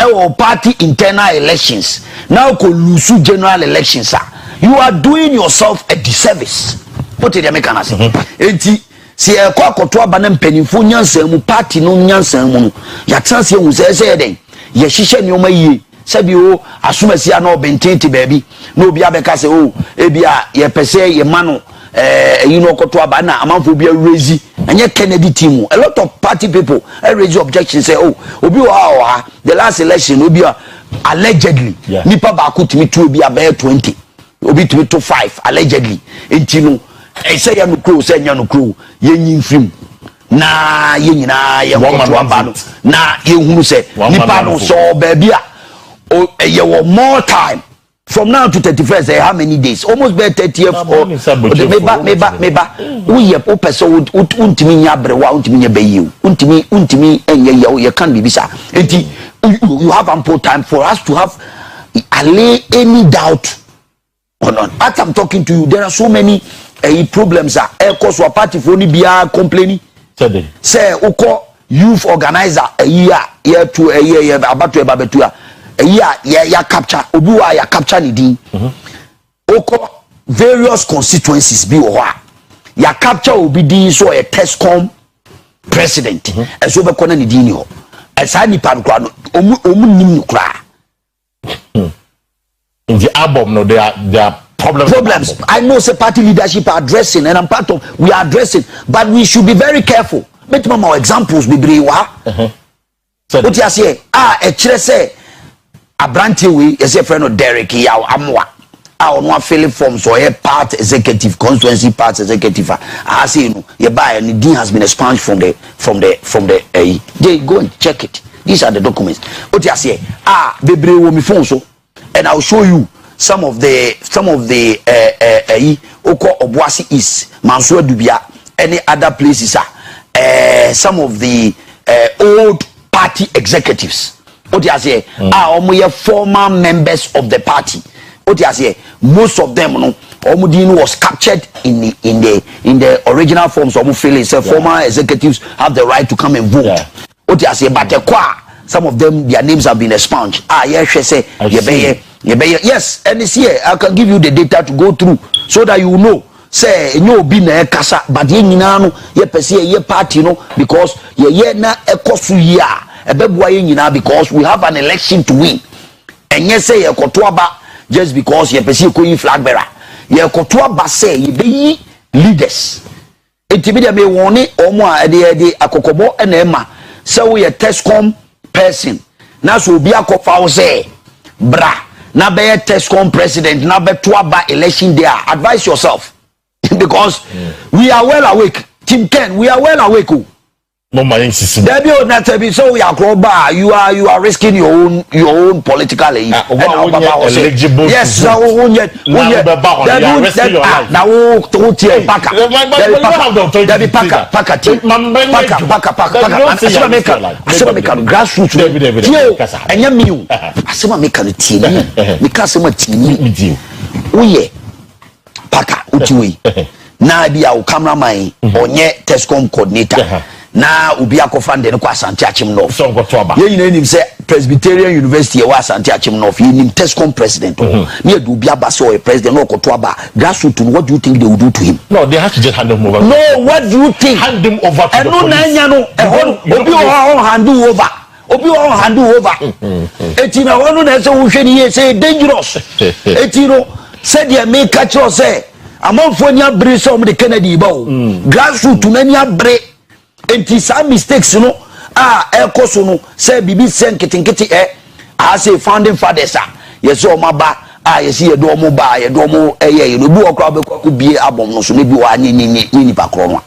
our party internal elections now could lose general elections. You are doing yourself a disservice. What did they make an say? Enti si e kwa koto aba na mpanimfo nyansa mu party no nyansa mu ya transe hu say den ye hihye ne oma yie sabi o asomasia na obententi baabi na obi abeka say o ebia ye pese ye mano you know koto aba na amanfo bia rezi anye Kennedy team. A lot of party people raise objections say oh obi wa the last election obi allegedly nipa ba ko timi to obi about 20 obi timi to 5 allegedly enti no say ya no crow say nya no crow ye nyin film na ye nyina ye koto aba no na ye hunu say nipa no so baby a ye more time. From now to 31st, how many days? Almost by 30th or meba. We are person untimi nyabrewa untimi nyabeyu untimi enye you can't be bisa. You have ample time for us to have allay any doubt on. As I'm talking to you, there are so many problems. Cause our party for only be complaining. Say uko youth organizer a year to a year about to a ya capture obiwa ya capture ni din oko various constituencies bi wo ha ya capture obi din so a Tescom president eso be kona ni din ni ho esa ni pan kwa no omu nim kra in the album no there are problems. I know say party leadership are addressing and I'm part of we are addressing, but we should be very careful. Make mama examples be briwa what you say e kire say Abranti we is a friend of Derek Yaw Amwa. I want fill forms or a part executive constituency part executive. I say you buy and the dean has been expunged from the they go and check it. These are the documents. What you say? Bebre wo mi phone so, and I'll show you some of the Oko Obuasi East, Mansour Dubia, any other places some of the old party executives. What you say? Are former members of the party. What you say? Most of them, no, Omudin was captured in the original forms of Mufili. So former executives have the right to come and vote. What you say? But some of them, their names have been expunged. Yes, say yes, and this year I can give you the data to go through so that you know. Say no be na kasa, but ye nyina no ye pese ye party no because ye na ekosu ya. Because we have an election to win. And yes, say a kotuaba just because you perceive going flag bearer. Ye kotuaba say ye be leaders. Intimidia me woni or more de akokobo and Emma. So we a Tescom person. Now so be a kofa say bra. Na be a Tescom president. Na be tuaba election there. Advise yourself because we are well awake. Team Ken, we are well awake. No my so we are global. You are risking your own political yes, so cameraman Tescom coordinator. Na ubi akofande no kwa Asante Achim no. Ye nyina nim se Presbyterian University was anti-Agyapong of him Tescom president. Near do be a basso president or Kotoaba. Grassroots, what do you think they will do to him? No, they have to just hand him over. No, what do you think? Hand him over to the police. Handle over. Obi on handle over. Etina wonu na say wo hwe ni say dangerous. Etino said they make catch us say amanfo nya bre so mo de Kennedy ba o. Grassroots na nya bre. Enti some mistakes no ekoso no say bibi sen ketinketi say founding fathers yes o maba yes ye do mo ba ye do mo ye no bi okra be kwaku bie abom no so ne bi wa ni pa kro no.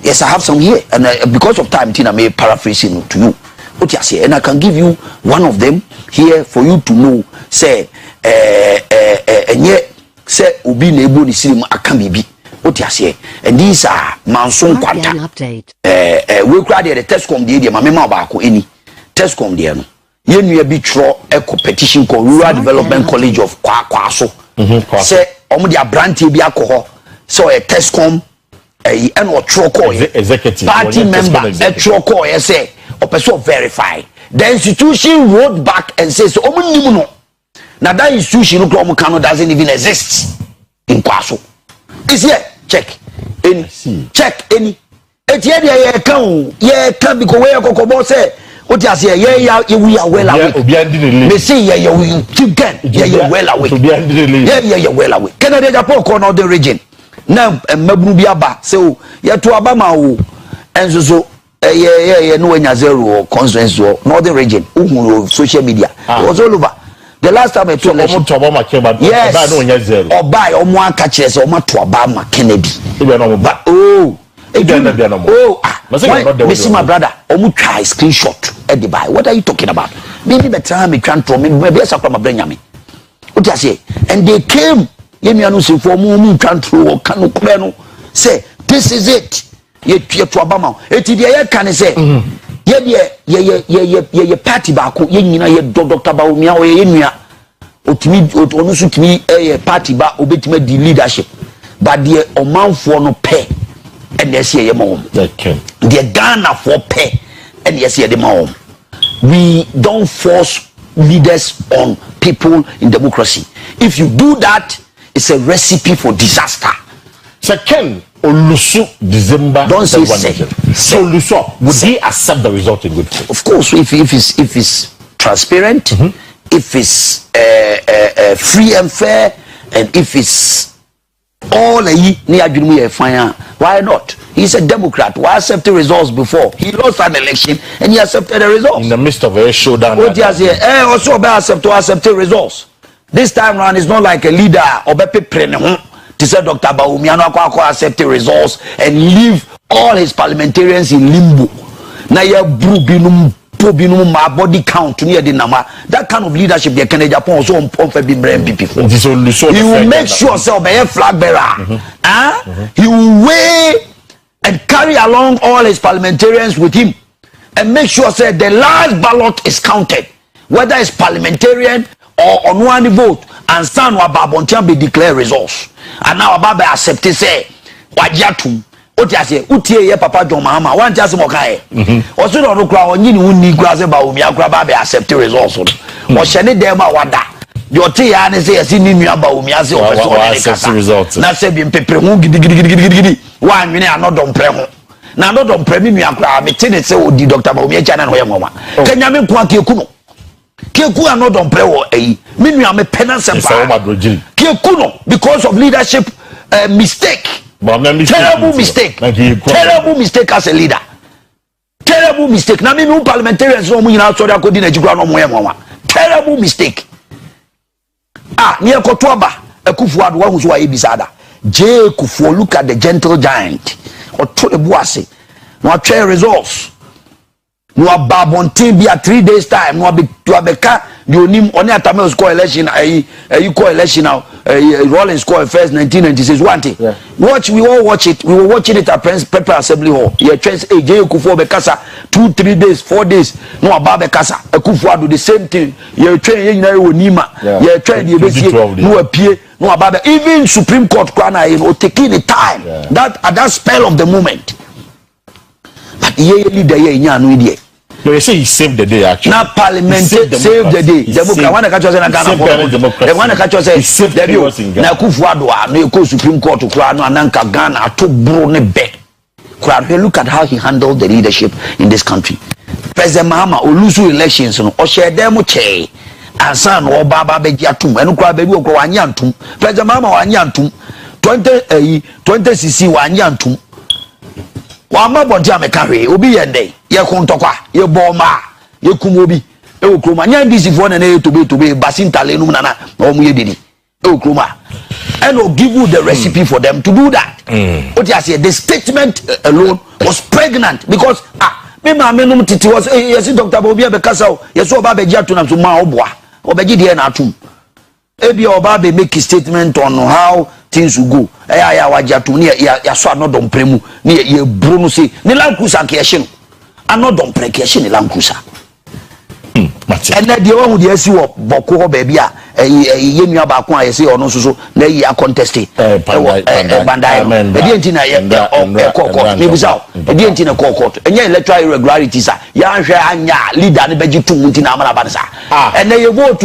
Yes, I have some here, and because of time, Tina may paraphrasing to you. What you say, and I can give you one of them here for you to know. Say, and yet, say, Ubi Nebo the cinema Akamibi. What you say, and these are Manson Quanta. We cried the Tescom the my mema bako any Tescom the no. You be tro a competition called Rural Development College of Kwaso. Say, Omodia Branty be alcohol. So a Tescom. And what executive party member a troko say or person verify the institution wrote back and says no now that institution doesn't even exist in Kwaso. Is here check any check any can because where Kokobo say what you say we are well away they say you can well away well away Canada Japan corner the region now mabunu bi aba so yeto aba ma wo enso so no anya zero conference or northern region social media it was all over the last time I told you yes no anya zero oba omo aka kire se omo to aba ma Kennedy but Missy my brother omo try screenshot at the buy what are you talking about maybe better me try to me be sakwa ma branya me what you say and they came Yemianu se for mu twantro kanu kure no say this is it ye to abama eti de ye kan say ye party ba ko ye nyina ye Dr. Bawumia o ye nua otimi onu su timi ye party ba obetimi di leadership but the omanfo no pe and yes ye mom the Ghana for pe and yes ye the mom we don't force leaders on people in democracy. If you do that, it's a recipe for disaster. Second, Olusu December. Don't say so Olusu, would they accept the result in good faith? Of course, if it's transparent, if it's free and fair, and if it's all why not? He's a Democrat. Why accept the results before? He lost an election and he accepted the results. In the midst of a showdown. What he has here, also accept the results. This time round, it's not like a leader or to say Dr. Bawumia no accept the results and leave all his parliamentarians in limbo. Now you my body count near the number. That kind of leadership the Agyapong also on MPP for. He will make sure so be a flag bearer. He will weigh and carry along all his parliamentarians with him and make sure say the last ballot is counted, whether it's parliamentarian or on one vote, and son wa babontian be declare results. And now Baba accept say Agyapong. What you say? Utie ye Papa John Mahama. One just mo kai. Also don't cry on you ni kura se Bawumia kura ba be accept results. Mo shene dem a wada. The ote ya ne say yesi ni nua Bawumia se o person o ne kasa. Na se bi mpepre hu gidi. Wa nwene anodom pre ho. Na anodom pre mi nua kura me tene se odi Dr. Bawumia cha na no ye ngoma. Kenya me kwa keku no. Keku anodom pre wo eyi. Mi nua me pena sempa. Keku no because of leadership mistake. Terrible mistake. Terrible mistake as a leader. Terrible mistake. Na me parliamentarians no mu nyina sorry akodi na jikura no mo ye nwa. Terrible mistake. Ni ekoto aba Akufo-Addo wa huso wa ebisada. J Kufuor, look at the gentle giant. Oto ebu ase. No atwe results. No ababontin bi a 3 days time. No be to abeka the onim oni atame score election you call election now Rollins score first 1996 one thing watch we all watch it we were watching it at Pepper Assembly Hall yeah chance J Kufuor bekasa 2-3 days 4 days no aba bekasa Akufo-Addo the same thing you train you nyina onima you train the besie no apie no aba even Supreme Court kwana you taking the time that at that spell of the moment but ye leader ye nya no idie No, you say he saved the day actually. Now Parliament saved the day. Democrat one catch us na Ghana. The one catch us say na Kufuado no go Supreme Court to kura no ananka Ghana to bro ne be. Look at how he handled the leadership in this country. President Mahama olusu elections no o share dem che. Ansa no baba beji atum enu kura bebi okro wanya antum. President Mahama wanya antum. 20cc wanya antum. Wama bonti amekare obi yende ye kontokwa ye boma ye kumobi e okroma nya ndisi fo na na tobe basintale num na na omu ye didi e okroma and will give you the recipe for them to do that. What you say the statement alone was pregnant because me ma menum titi was yes Dr. Bawumia be kasa yes oba be gia to na so ma oboa obeji de na atum ebi oba be make a statement on how things will go ya wajatu ni ya so anodom premu ni ye bro no say ni lankusa ke hye no anodom pre ke hye ni lankusa and na de won de asi wo boko ho ba bia ye nua ba ko ayese ono so na yi a contest bandai e di ntina ye court me bisa e di ntina court enye electoral irregularities ya hwe anya leader ne beji tum ntina amana ba sa and na ye vote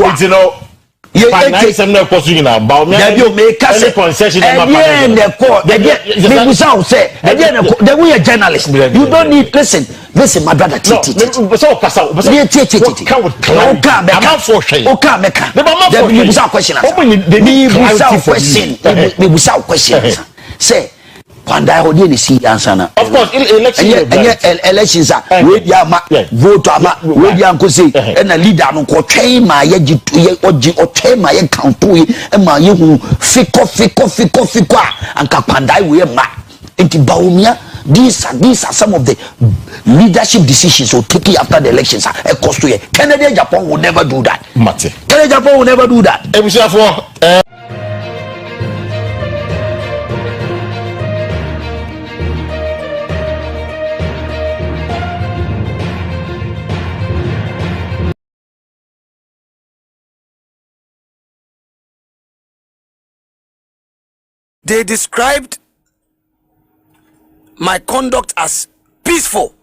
ye some no question na Bawumia you make a concession in the court me bisa say they we a journalist you don't need listen my brother so kasa me bisa question say Kwanda hodi ni si answer na of course elections are we dia ma vote ama we dia nkosi e na leader no ko twɛn ma ye oji otwɛn ma ye campo yi e ma ye hu fiko anka Kwanda we ma enti Bawumia these are some of the leadership decisions will take after the elections e cost to ye Kennedy Agyapong will never do that Kennedy Agyapong will never do that They described my conduct as peaceful,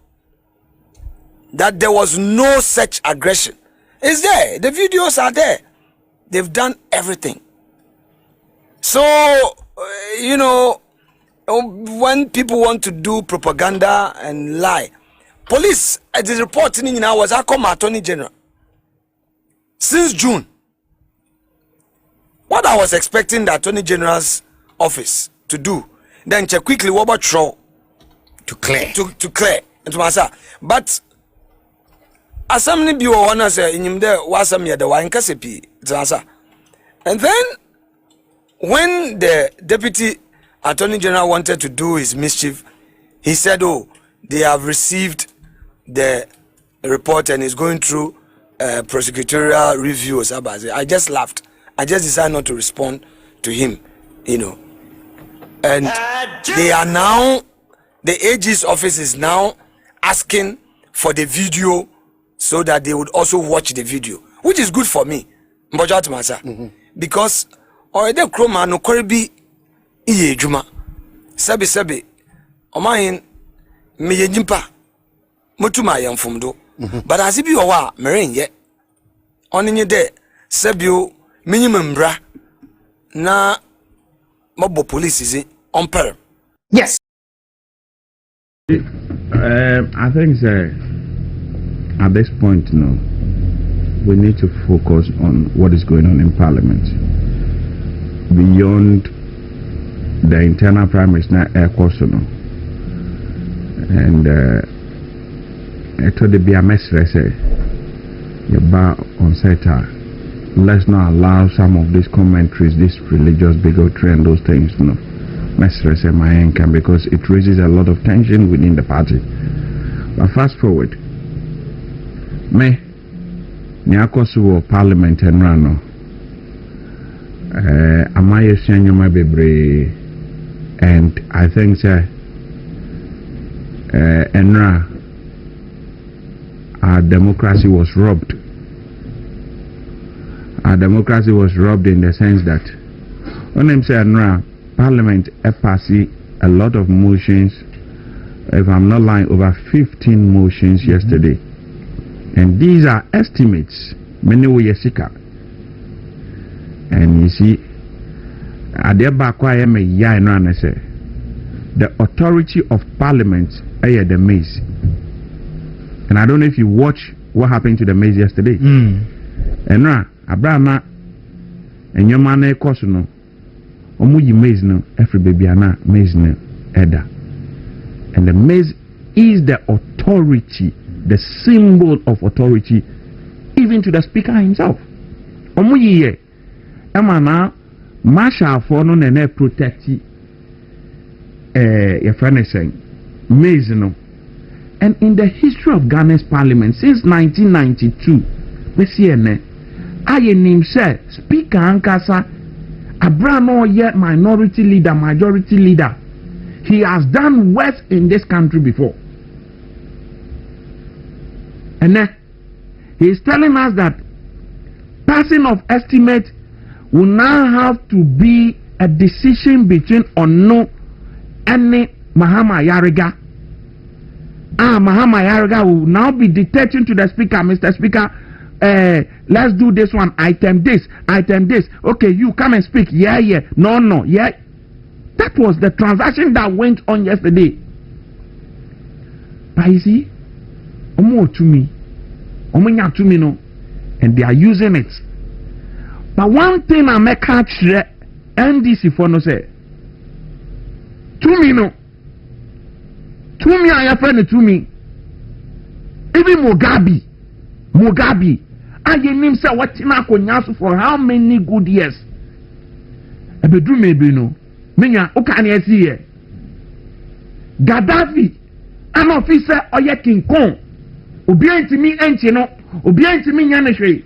that there was no such aggression. It's there. The videos are there. They've done everything. So, when people want to do propaganda and lie, police, the reporting now was I call my Attorney General. Since June, what I was expecting the Attorney General's office to do, then check quickly what about throw to clear and to myself. But as somebody be one as in him there was some the wine casepi to answer. And then when the deputy Attorney General wanted to do his mischief, he said, "Oh, they have received the report and is going through prosecutorial reviews." I just laughed. I just decided not to respond to him, And they are now, the AG's office is now asking for the video so that they would also watch the video, which is good for me. Because already Chroma no Korebi Iye Juma Sabi Omain Meyimpa Mutuma Yam Fumdo. But as if you are marine yet on in your day, Sabio minimum bra na mobile police is on peril. Yes. I think at this point, we need to focus on what is going on in Parliament beyond the internal primaries now air course, and it would be a mess. Your bar on SETA. Let's not allow some of these commentaries, this religious bigotry and those things, because it raises a lot of tension within the party. But fast forward, me Nyakosu Parliament and Rano, Amaya Sanyama Bebre, and I think Enra, our democracy was robbed. Our democracy was robbed in the sense that when I'm saying Parliament passed a lot of motions, if I'm not lying, over 15 motions yesterday And these are estimates. Many way yesika. And you see, Agyapong me ya no na say the authority of parliament is the maize. And I don't know if you watch what happened to the maize yesterday. And now Abraham and your man course no omuyi maize no every baby ana maize no eda. And the maize is the authority, the symbol of authority, even to the speaker himself. Omuyi ye emana marshal for no na protect your friend is saying maize no. And in the history of Ghana's parliament since 1992, we see I name say Speaker Ankasa Abrano yet minority leader, majority leader. He has done worse in this country before. And then he is telling us that passing of estimate will now have to be a decision between Ono and Mahama Yariga. Mahama Yariga will now be dictating to the speaker, Mr. Speaker, let's do this one, item this. Okay, you come and speak. Yeah. No, yeah. That was the transaction that went on yesterday. But you see, to me, no, and they are using it. But one thing I make catch NDC for no say, to me no. To me, I have friend to me. Even Mugabe, I name say what na konyaso for how many good years? Ebedu maybe no. Menya okane see here. Gaddafi, an officer oye King Kong. Obi antimi enchi no, obi antimi nya ne hwe.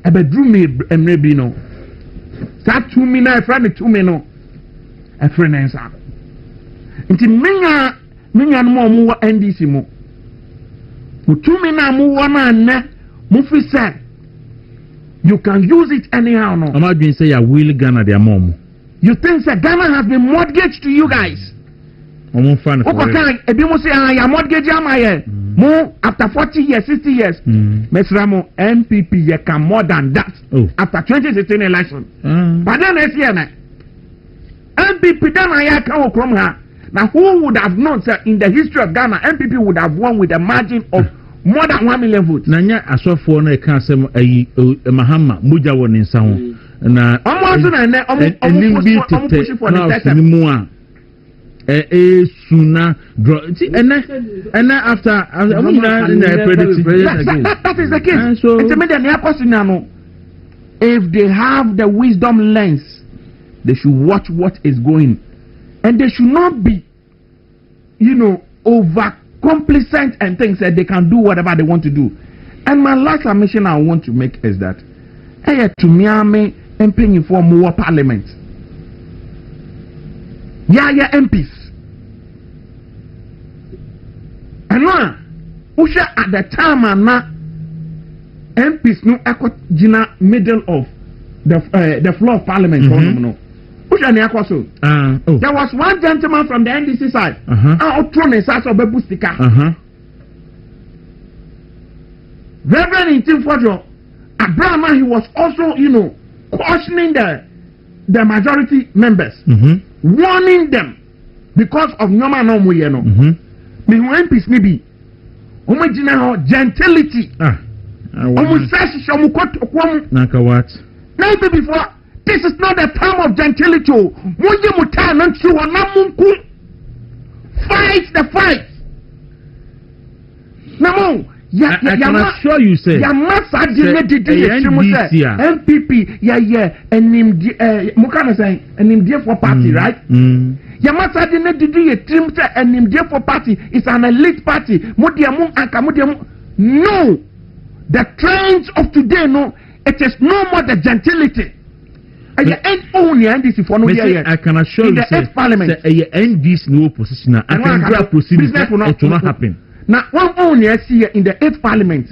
Ebedu me emrebi no. Sa to me na friend to me no. A friend answer. Nti menya no mo NDC mo mutumi na mo wana na mo fi say you can use it anyhow no. I'm not going to say you will Ghana their mom. You think that Ghana has been mortgaged to you guys? Okay, ebi mo say ya mortgage am here. Mo after 40 years, 60 years. Mesramo MPP ye can more than that. After 2016 election. But then next year na MPP then I can come here. Now, who would have known, sir, in the history of Ghana, MPP would have won with a margin of more than 1 million votes? Nanya asofo na ka say Mahama muja won nsa ho na omo push for the test suna draw and after that is the case. So if they have the wisdom lens, they should watch what is going. And they should not be, over complacent and think that they can do whatever they want to do. And my last submission I want to make is that to Miami and paying for more parliament. Yeah, MPs. And now, Usha at the time and now MPs no echo Gina middle of the floor of parliament. There was one gentleman from the NDC side. Reverend Intim Fojo, Abraham, he was also, cautioning the majority members, warning them because of Nyoma no Muyeno. MPs maybe gentility. Maybe before. This is not the time of gentility. Fight the fight. No, I can assure you, say, MPP, and for party, right? Yamasa didn't for party. It's an elite party. No, the trends of today, no, it is no more the gentility. I can assure you, the parliament. NDC no opposition. I can proceed. It will not happen. Now, one only I see in the 8th parliament.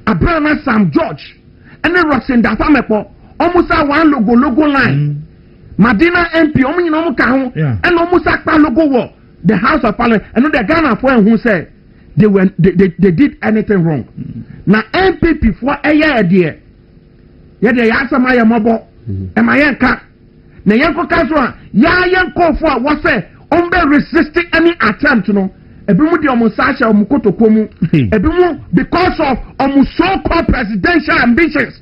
Abraham Sam George and then Roxanne Dafamepo almost one logo line. Madina MP, and almost a logo war. The House of Parliament, and the Ghana for who say they did anything wrong. Now MPP for a year there. Yeah, they ask my mobile. Am I yanka? Na yanko kaswa ya yanko for what say resisting any attempt no. Ebimu di omusasha omukotokomu. Ebimu because of so-called presidential ambitions.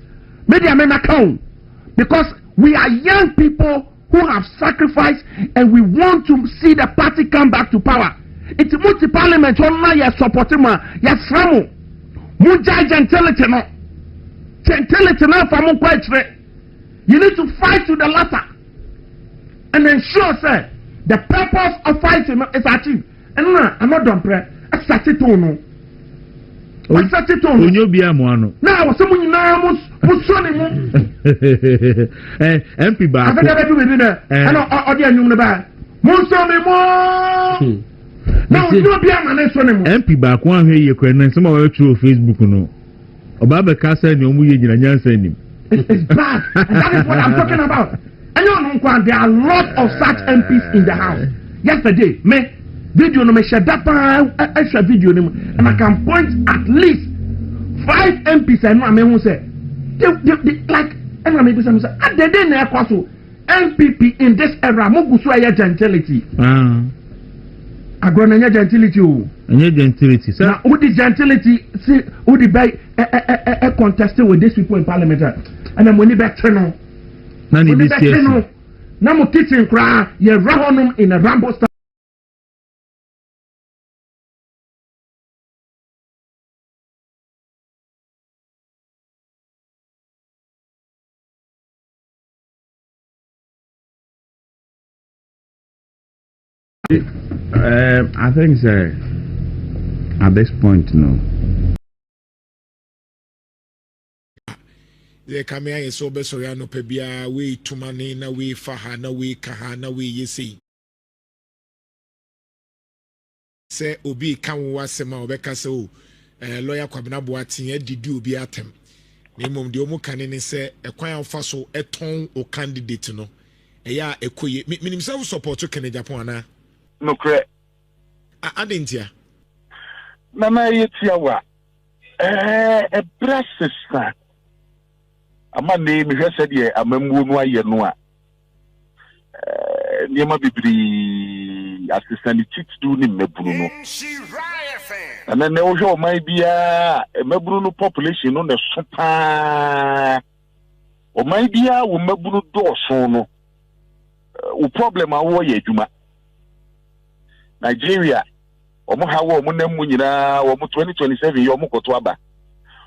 Media men account because we are young people who have sacrificed and we want to see the party come back to power. It's multi parliament on my supporting ma yasramu. Muja gentility no. Gentility no for mu quite. You need to fight to the latter and ensure say the purpose of fighting is achieved. And I'm not done prayer. I start it on. I start it on. You be a mono. Now, someone you know, Musoni. MP back. I've never do it in there. I know, audio, you know, bad. Musoni more. Now, you be a man, MP back one here, you can, and some of your Facebook, no. Obaba Casa and your movie, and send him. It's bad. And that is what I'm talking about. And you know, there are a lot of such MPs in the house. Yesterday, me. Video no me share that extra video no, and I can point at least 5 MPs and I mean who say they like and I maybe some say they didn't so MPP in this era mo gusu aya gentility agronanya gentility o anya gentility sir now who the gentility see who the by contesting with these people in parliament and I'm only back no na ni be na mo kitchen kra ye rahonum in a rambo style. I think sir, at this point no. The camera is so best so no pebia we to money na we fahana we kahana we yesi. Say obi kan wasema obeka so lawyer Kwabena Boateng didi obi atem. Na mom de omu kanene say ekwan afa so eton o candidate no. Eya ekoye minim say support to Agyapong ana. No correct. Adentia. Mama yetiawa. A brass sister. Ama name me said ye amambu no aye no a. Niema bibiri assistant chief do ni meburu no. And then no show my bia meburu no population no na super. O my bia wo meburu do so no. O problem awo ye adwuma. Nigeria, omo hawo omo namu nyina omo 2027 yo omo koto aba.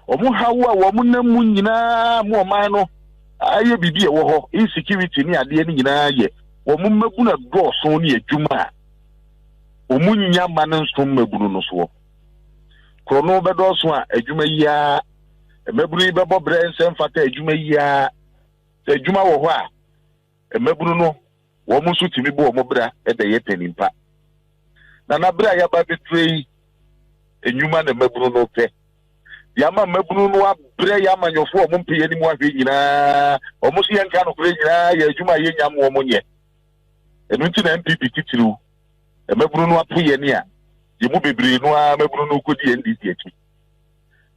Omo hawo omo namu nyina mo man no aye bibi e wo ho insecurity ni ade ni nyina ye. Omo mabu na do so ni adwuma. Omo nya man nso mabunu no so. Krono be do so a adwuma yi a mabunu be bobre nsem fata adwuma yi a adwuma wo ho a mabunu no wo mo so timi bo omo bra e de ye penimpa. Na bra ya ba betray enyuma na mabunu no pe ya ma mabunu no abra ya manyofo o mpe ye ni mu ahwe nyina o mo so yanka no kure nyina ya ejuma ye nyam wo mo nye enu nti na MPP titiru e mabunu no apo ye ni a ye mu bebre no a mabunu no kodi NDC achi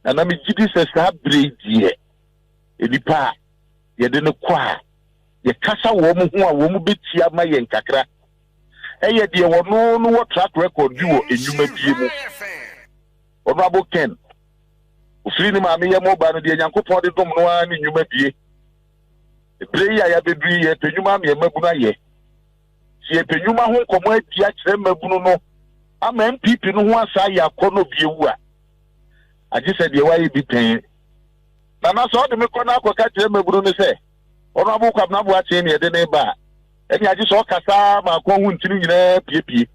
na me gidi se sa bre die enipa ye de no kwa ye kasa wo mo ho a wo mo betia ma ye nkakra eye de wono no track record bi wo enyuma bie mu Honorable Ken ofiri ni ma me ye mo ba no de Nyankopon de dom no ani enyuma bie prayer ya bedri ye penyuma me mabuna ye si penyuma ho komo atia kire mabunu no ama MPP no ho asa ya kono bie wu a agi se de waye bi pen na so de me kono akoka kire mabunu no se Honorable Kwabena Boateng ne de ne ba eni agi so kasa ma ko hu ntini nyina piepie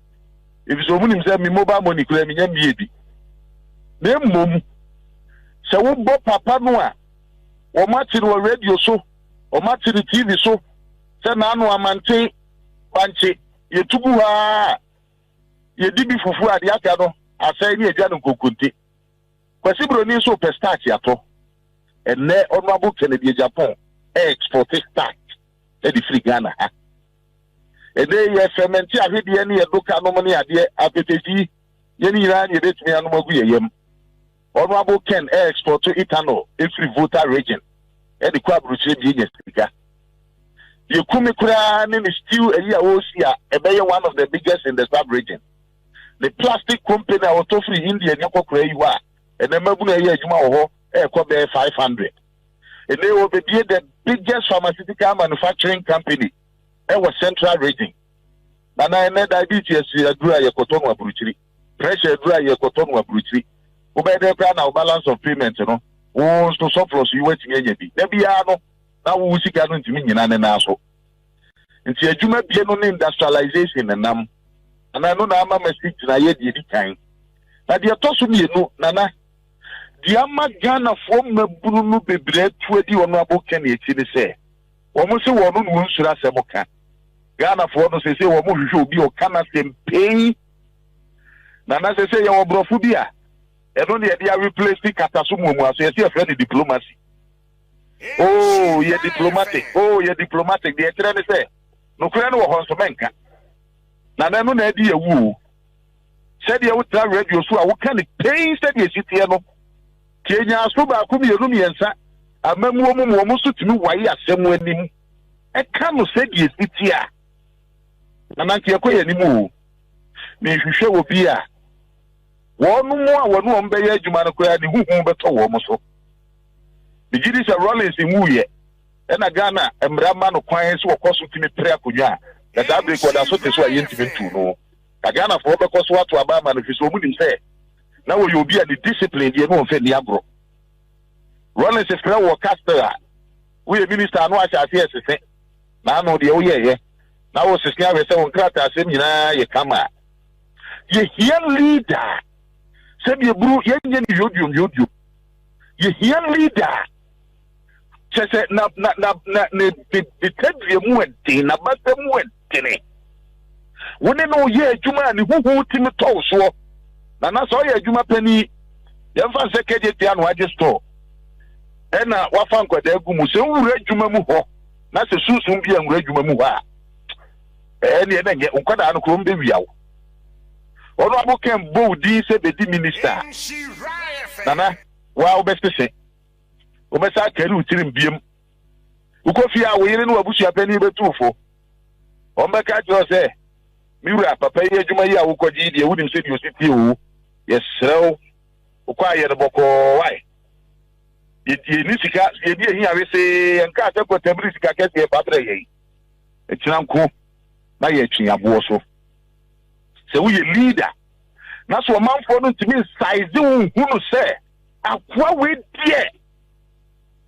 ebi so munim se mi mobile money kura mi nya mie bi na mmom se wo bo papa no a o ma tiri wo radio so o ma tiri TV so se na anu amante banche ye tubu ha ye dibi fufu ade aka no asai ni edwa no kokonte kwasi broni so pe start yato enne Honorable Kennedy Agyapong export start e di free Ghana ha ede ye fermenti ahwede ne ye doka no mane ade apeteji Yeni ran ye bet me anu magu yem. Honorable Ken export to ethanol every voter region. E de kwa bruche bi nye sika. Ye kumi kura ni still a year osia e be one of the biggest in the sub region. The plastic company auto free India nyako kura yiwa. E na mabu na ye adwuma wo ho e ko be 500. And they will be the biggest pharmaceutical manufacturing company in the central region. And I know diabetes is dry cotton wa bruchiri. Pressure dry cotton wa bruchiri. Obey the plan of balance of payment, you know. Oh, so surplus you waiting any be. Maybe I know now we see gathering to me in an aso. And see a juma be no industrialization and and I know now I'm a speak to yet the time. But the toss me no nana. Diama Ghana from Bruno Bebre 20 honorable Kenny say. Almost a woman won't sura semoka. Ghana for no say woman should be or cannot pay. Nana say your brofubia. And only a dear replaced the Katasumu, so you see a friendly diplomacy. Oh, you're diplomatic. Oh, you're diplomatic. The attorney say, no friend or Honsomenka. Nana no idea woo. Said you would tell radio so I can't pay, said you sit here. Kenya soba akumi yenu yensa amemu omo so timi waye asemu anim e ka no se die sitia na nanti ekoye nimu me hwehwe obi a wonu mu a wonu ombe ye adwuma no koya ni huhu beto wo mo so bigidi se Rollins muye e na Ghana emrama no kwan se wokoso timi pre akonwa da da break oda so teso aye ntimi tu no Ghana for bekoso ato aba ma no fiso mu nim se now you be the discipline you know ni agro Rollins is friend work caster we minister no acha ase ese na no de oyeye na wo sisia we se won krata asem nyina ye kama ye here leader se be bru ye nye ni yodu ye here leader se na ne tedwe mu enti na bata mu enti woni no ye adwuma ni huhu timi to so na so ye adwuma pani ye mfa se keje tia no age store ena wafa nkwada agu se nwura adwuma mu ho na se susun bia nwura adwuma mu ho a ene ene nge nkwada no kro mbe wiawo ono abokem bodi se be di minister nana wa obespese obesa keri utirim biem ukofi a wo yire no abusua pani betufo ombeka jo se miura papa ye adwuma yi a wo koji die wudim se di ositi o yesrew ukwa ye no boko wai ye ni sika ye bi ehin awe se enka ase ko tabri sika kese pabre ye etinanko na ye twiabo so se wo ye leader na so manfo no ntimi size hunu se akwa we die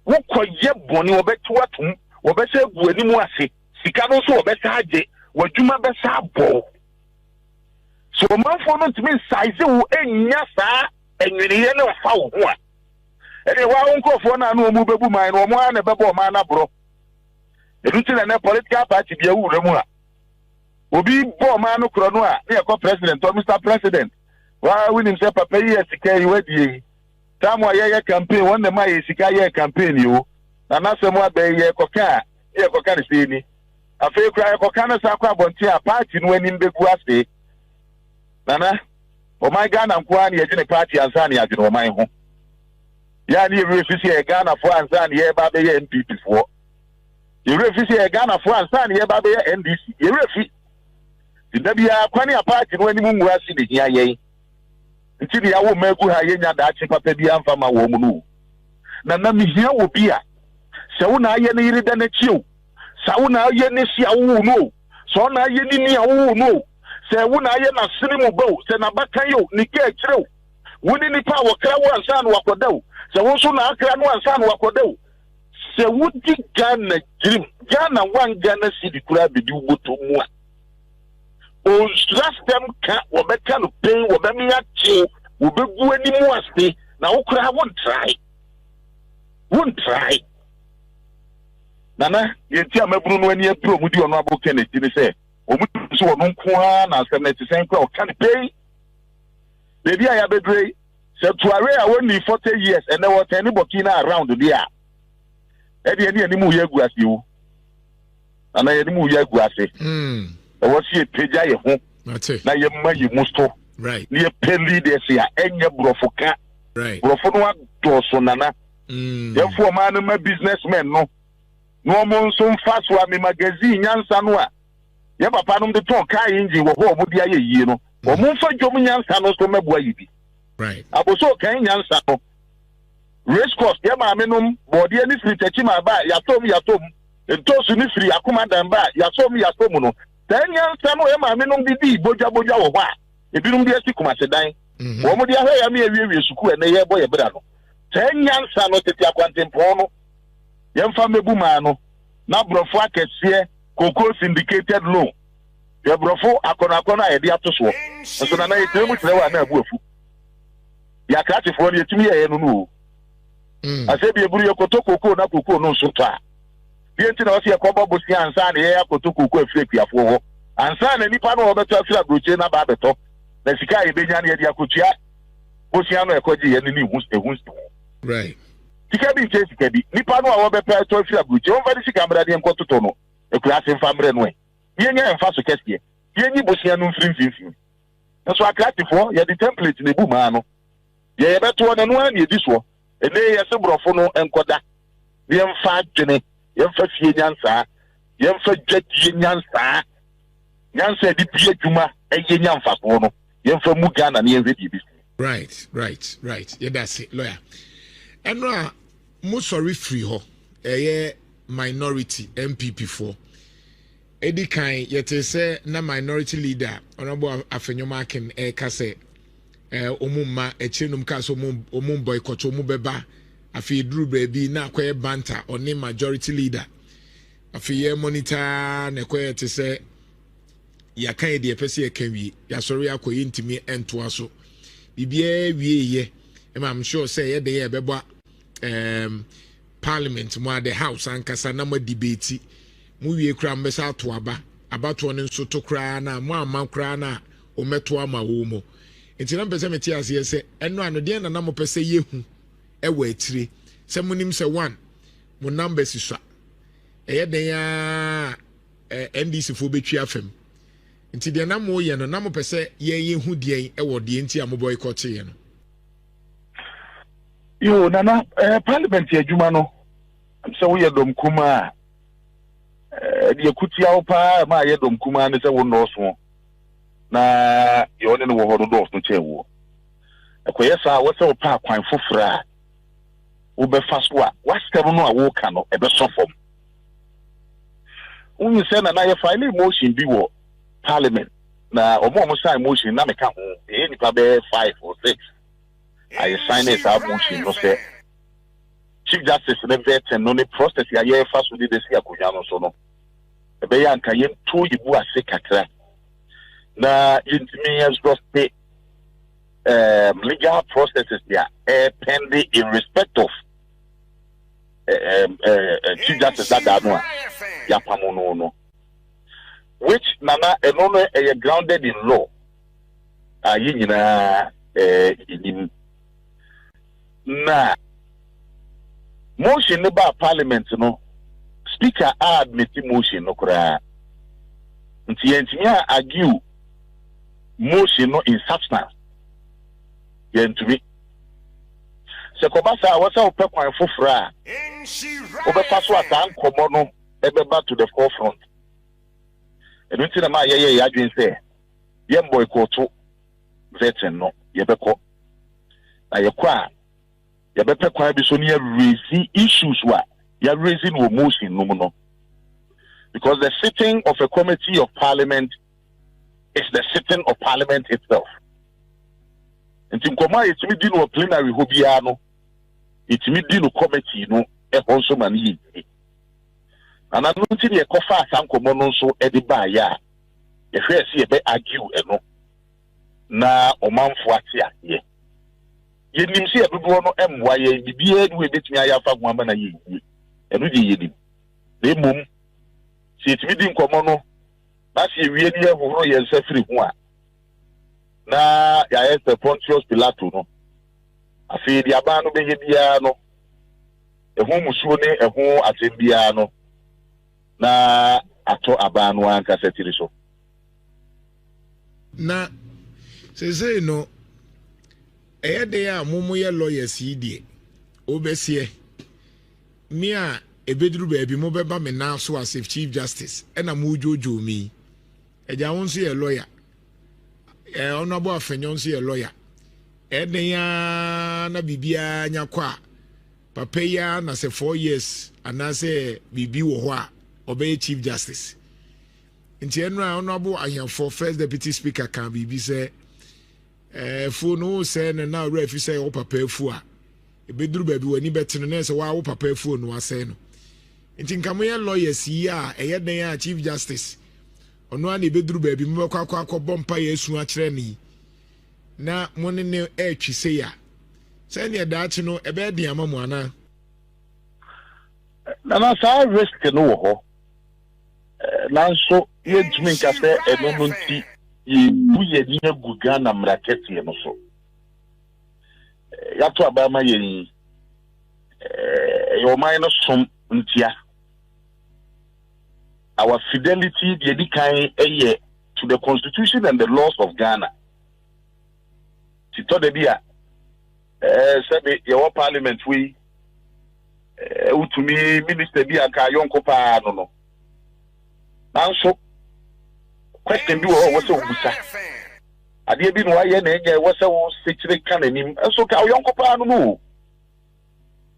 wo koye boni obetu atum obese egu animu ase sika no so obese age wadwuma bese abo so manfo no ntimi size wo enya sa enwiriye ne fa wo ho a ene wa onkofo na anu omu bebu man no mo ana bebo ma na bro eduti na political party bia wura mu a obi bo ma no kro no a na yeko president or Mr. President wa winim se papa yi sika yi wadie tamu aye campaign won ma ye sika ye campaign yo na nasemo abaye koka ye koka ne se ni afi kra ye koka na sa kwa abonti a party no anim begu ase nana o my Ghana nko an ye gene party ansa na ye gene o my ho ya ni refisi e Ghana fo ansa na ye ba be ye MPP fo ye refisi e Ghana fo ansa na ye ba be ye NDC ye refi ndabia kwani a party no anim ngu ase de hia ye ntini ya wo magu ha ye nya da achi papa bi amfa ma wo mu no na mihia wo bia se wo na aye ne yire da na chiu sa wo na aye ne sia wo no so na aye ni ni wo no se wo na aye na siri mu bo se na baka yo ni ke kirew wo ni pa wo kra wo ansa no wakodaw se wo so na akra no ansa no wakodaw se wo di Ghana jirim Ghana wan Ghana sidi kura bi di uboto mu a o last them can wobeka no pain wobemia chi wobegu animu ase na wokra won try nana yenti amabru no ani abru omudi ono aboke na ti ni se omudu so wono nko a na asem na ti sen kwa o kan pay baby aya bedre se tuare a woni 40 years and what any bokina around there e de ani animu ye gu ase wo ana ye animu ye gu ase was ye peja ye ho na ye ma ye musto Right. Near pen leaders here, and your brofoka. Right. Brofono doso nana. Therefore, man, my businessmen, no. No more so fast for me magazine, yan sanwa. Yaba panum the talk, I inji, what would be a year, no. Or more for Jomian Sanos to my boy. Right. I was so kind, yan sano. Race course, yama menum, body any free techima by yatom. And toss in free, Akuma Damba, Yasomi Yasomuno. 10 years, Samo Emma Menum Didi, Boja or what? If you don't be a Sikuma Sedine, one would have me a review school and a year boy a brano. 10 years, Sano Tetia Quantempono, Yam Fame Bumano, now Brofaka here, Coco syndicated loan. Your Brofo, Akonakona, a dear to swap. And so now it's very much lower than a wolf. Yakati for you to me, I know. I said, be a Burio Kotoko, Nakuko, no suta. Pienti na wasi ya kwamba bosi ansane ya kotoku kwa fake ya fuwo ansane ni pano obeto afira broche na ba beto na sika ibenya na ya kutia bosi ano ekoji ye ni hunste right sika bi nke sika bi ni pano a obeto to afira broche on vadi sika mra de nkototo no e kura se famre no e yenya emfa so kesie yenyi bosi anu mfimfimfim na so akratifo ya di template ne bu ma no ye beto na no ani edi so e ne ye se brofo no enkoda bi emfa dwene yemfa fie nyansa yemfa dwati nyansa nyansa di pie dwuma eye nyamfa ko no yemfa mu Ghana na yenze di bi right yeah, that's it lawyer eno a mo sorry free ho minority MPP for edi kan yete se na minority leader honorable Afenyoma Akin ka se omumma echinum ka so omum boycott omu beba afi duru baby na kwaye banter oni majority leader afi ye monitor na kwaye te se ya kan de pese ya kan wi ya sori akoyi ntimi ento aso bibia wie ye I'm sure say ye de ye bebo parliament mo the house ankasa na ma debate mu wie kra mbesa to aba abato ne nso to kra na mo amman kra na o meto ama wo mo enti na pese meti ase se eno anode na mo pese yehu ewa etire se munim se 1 mo number siswa eye den ya NDC fo betwi afem nti de na mo ye no na mo pese ye yehu de ewo de nti a mo boycott ye no yo nana parliament adwuma no se wo ye dom kuma de kutia opa ma ye dom kuma ne se wo no so na yo ne no wo hodo do so chewo akoye sa wo se opa kwan fofora wo be faso a wastem no a wo ka no e be sofom unyi se na ye file motion bi wo parliament na omo sign motion na me ka ho e nipa be 5 or 6 I sign it up motion no say Chief Justice the vet no ne process ya ye fa so de sia akunya no so no e be ya nka ye to yibu ase kakra na yintimi has got legal processes there pending in respect of Chief Justice that no ya pamono no which nana enono grounded in law yinina in na motion about parliament no speaker admit motion no kura nti yentimi argue motion no in substance yentimi se ko ba sa wasa ope kwan fofora obefa so atan komo no ebeba to the forefront enti na ma ye adwen se ye boycott vetin no ye beko na ye kwa ye bepe kwa bi so ne raise issues wa ye raising wo motion no no because the sitting of a committee of parliament is the sitting of parliament itself. Enti nkoma etimi di no plenary ho bia no etimi di no committee no e honso mani yi ana no nti ye kofa asankomo no nso e de ba ya ye hwe se ye be argue eno na omanfo ate ye ye nim se ye dodo no emwa ye bibia du e betimi ayafa gwama na ye eno de ye dim na mum se etimi di nkomo no na se wie ni ehoro ye nsafiri ho a na ya este Pontius Pilato no afi di aba no be bia no ehu musuo ne ehu atembia no na ato aba no anka setiri so na say no dey a mumu ye lawyers yi die obesie me a ebeduru baabi mo beba me na so as chief justice e na mo jojo mi eja won so ye lawyer honorable afenyon so ye lawyer den ya na bibia nya kwa papa ya na say 4 years anase bibi wo ho a obey chief justice nti enra honorable ayanfo first deputy speaker kan bibi say fu no say na ref say o papa fu a ebeduru baabi wani betene na say wa wo papa fu no asay no nti nkamoye lawyers yi a den ya chief justice ono a na ebeduru baabi mo akwa bompa yesu a kire ni na monne ne etwi ya say ne dachi no ebe de amamu ana na sa risk no ho nanso ye djumi nka se eno no nti ye buye ni aguga na mrakete no so ya to abama ye your mind som ntia our fidelity the edikan eye to the constitution and the laws of Ghana tito de bia sabe your parliament we utumi minister bia ka yonko pa no nanso question bi wo so busa ade bi no aye na enye wo se wo sekire kan anim so ka yonko pa no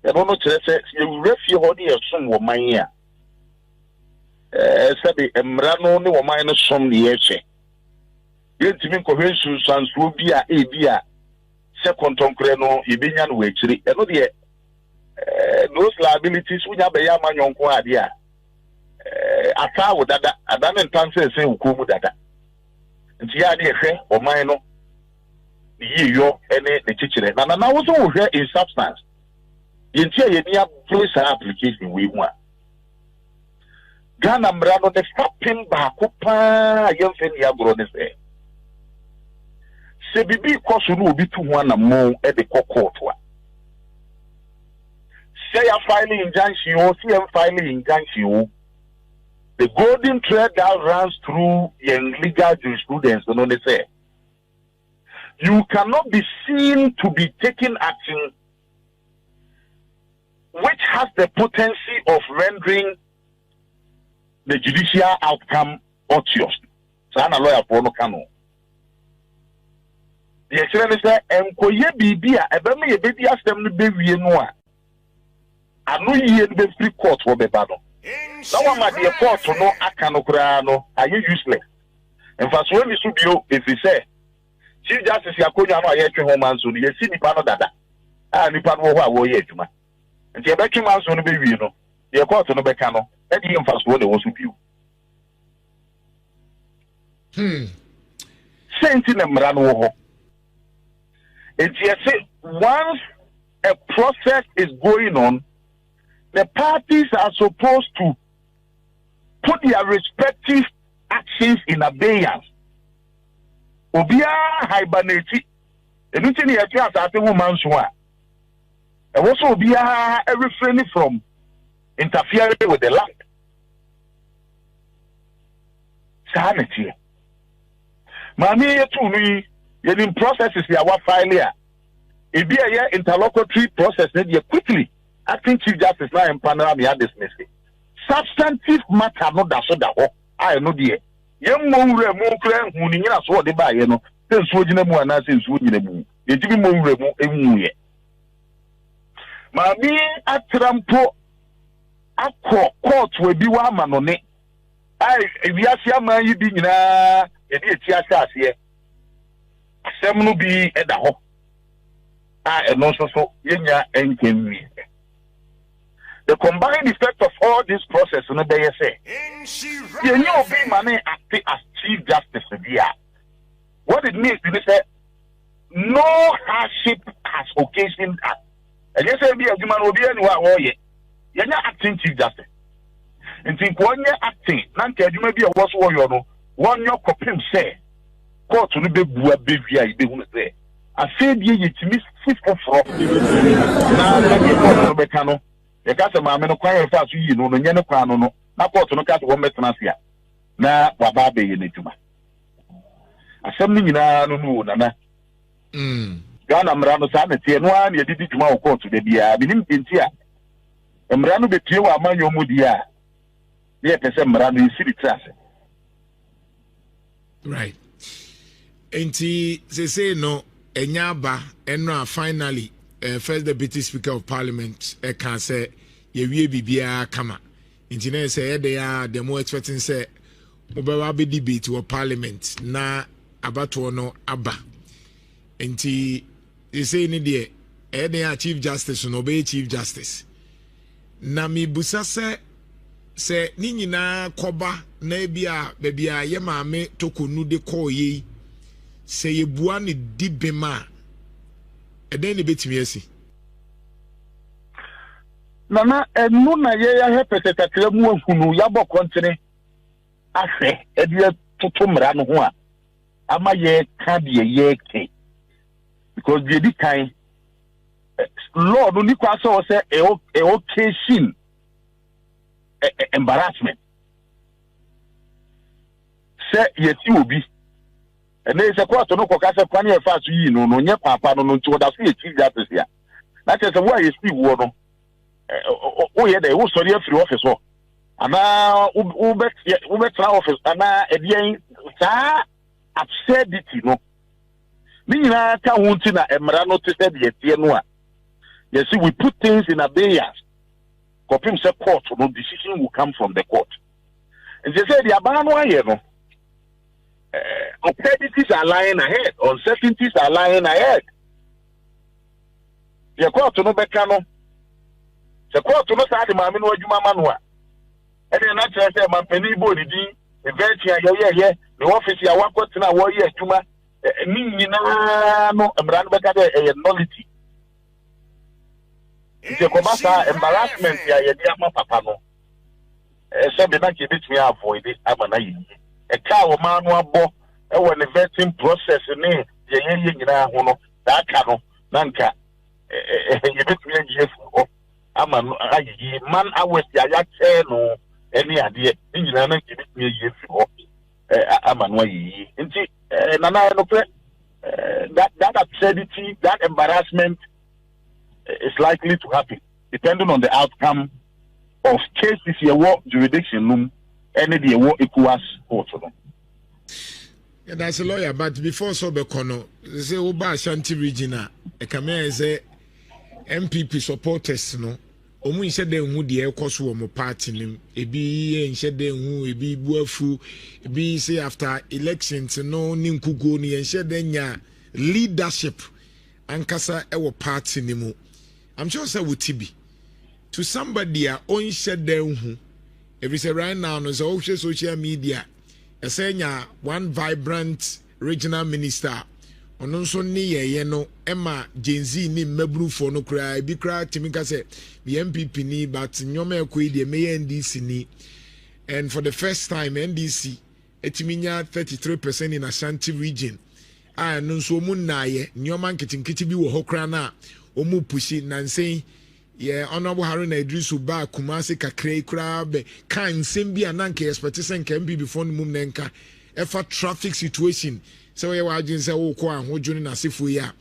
e no kire se you refie ho de esom wo man ya sabe emra no ne wo man no som ne yeche yentimi convention sanso bi a second tonkre no ibenya no wechiri e no de those liabilities unya be ya manyonko ade a ata wo dada adana ntanse se hukumu dada nti ya de hwe o man no yiyo ene ne chichire na wo so wo hwe in substance yenti ye nia police application we hu a Ghana mrano ne stopping ba ko pa yemfe ni agro ne se bibi koso no obi tu ho na mo e de kokotwa say a filing injunction o see a filing injunction the golden thread that runs through young legal jurisprudence no they say you cannot be seen to be taking action which has the potency of rendering the judicial outcome odious. So I'm a lawyer for no cano. The excellent say enkoye bibia ebeme ye bebi asem no bewie no a anu ye be free court wo be ba no na wa ma de court no aka no kura no are you useless in fact when we subio if we say chief justice yakonya no aye twe ho manso no ye si nipa no dada a nipa no ho a wo ye adwuma nti e be twe manso no bewie no ye court no be ka no e di in fact wo de wo subio senti na mra no ho. Once a process is going on, the parties are supposed to put their respective actions in abeyance. Obia hibernate. Anything you have to say, woman, and also obia refraining from interfering with the land. Sanity. Mami, to me. In processes we are failure. It be a interlocutory process quickly. Acting chief justice now in Panama me had dismissed it. Substantive matter no da so da ho. I know the yem mo wure mo kra hu ni nyina so de ba ye no. Sen so gina mu ana sen so gina mu. Ye tibi mo wure mo emu ye. Ma bi atrampo akọ court we bi wa ma no ne. Ai ewiase aman yi bi nyina ye de eti asase semnu bi eda ho eno so yenya enkenwi. The combined effect of all this process no be say yenye obi mane act as chief justice dia. What it means is say no hardship has occasioned that. And you say be adwuma no obi anwa wo ye yenya acting chief justice nti ko onye acting na nka adwuma bi e wo so wo yo no wonyo kopim say court no be bua bevia ibe hu say afedie yetimi sifofro na na court no be kano e ka se maame no kwan fa so yi no no nye ne kwan no na court no ka se wo metena sia na waba be ye netuma asɛm no nyinaa no nana Ghana mmara no saa na tie no a na yɛdidi dwuma wɔ court da biara binim nti a mmara no betie wɔ amanyɔ mu di a na yɛpɛ sɛ mmara no yɛsi ase. Right. Enti say no enya aba enra finally first deputy speaker of parliament can say ye wie bibia kama. Enti na say dey are the more expecting say obewa be debate wo parliament na abato no aba. Enti say ni de dey chief justice no be chief justice. Na mi busa se ni nyina koba na bia bebia ye maame tokonu de call yi se ye bua ni dibema eden ne betimi asi nana enu na ye ya hepetetakra mu ahunu ya bɔ kontene ahwe ede toto mra no ho a ama ye ka de ye ke because the di kan law no ni kwa so se e occasion embarrassment say yeti obi and there is a court no koka say kwani e fa so yi no nye papa no nti oda so yeti justice ya na tell say why you speak wo no o ye dey wo sorry free office ho ana u bet tra office ana edien sa absurdity no ni nyina ka ho nti na emra no te say yeti no a you see we put things in abeyance. Kopim say court, no decision will come from the court. And they say the abano aye no. Absurdities are lying ahead, uncertainties are lying ahead. The court no beka no. The court no say the mama no adwuma manwa. And then na tell say man pani bo didi, event ya ye, the office ya wakot na wo ye adwuma. Ni nyina no emra no beka dey nullity. It's a commercial embarrassment ya yedi ama papa no. Se be na ke bitumi avoid it amana yi. E ka wo ma no abo e wo the vetting process ni ye nyina ho no. Da ka no na nka ye bitumi ngie fu ama no ayi man awes ya che no eni ade nyina na ke bitumi ye fu ama no yi. Nti na no pre that absurdity, that embarrassment is likely to happen, depending on the outcome of cases your work jurisdiction room, any the work equals also. Yeah, that's a lawyer, but before so bekono, say Oba Ashanti region, a come say MPP supporters no. Omu inse de hu de ekoso wo party nim ebi inse de hu ebi buafu ebi say after elections no ni nkugo ni inse de nya leadership ankasa ewo party nimu. I'm sure say would be to somebody a on shed them who if you say right now no so social media a saying one vibrant regional minister on also ni no Emma Gen Z ni mebru for no cry be cry timika say the MPP ni but nyome ekwe de me NDC ni and for the first time NDC etiminya 33% in Ashanti region and no so mun na ye nyoma nkitinkiti bi wo hokra na omu pushi nansen ye honorable Haruna Idrisu ba Kumasi kakrai kura be kan sembi ananke expect sen kan bi before mum nenka efa traffic situation so ye wajin se wo ko anhodwune na sefo ya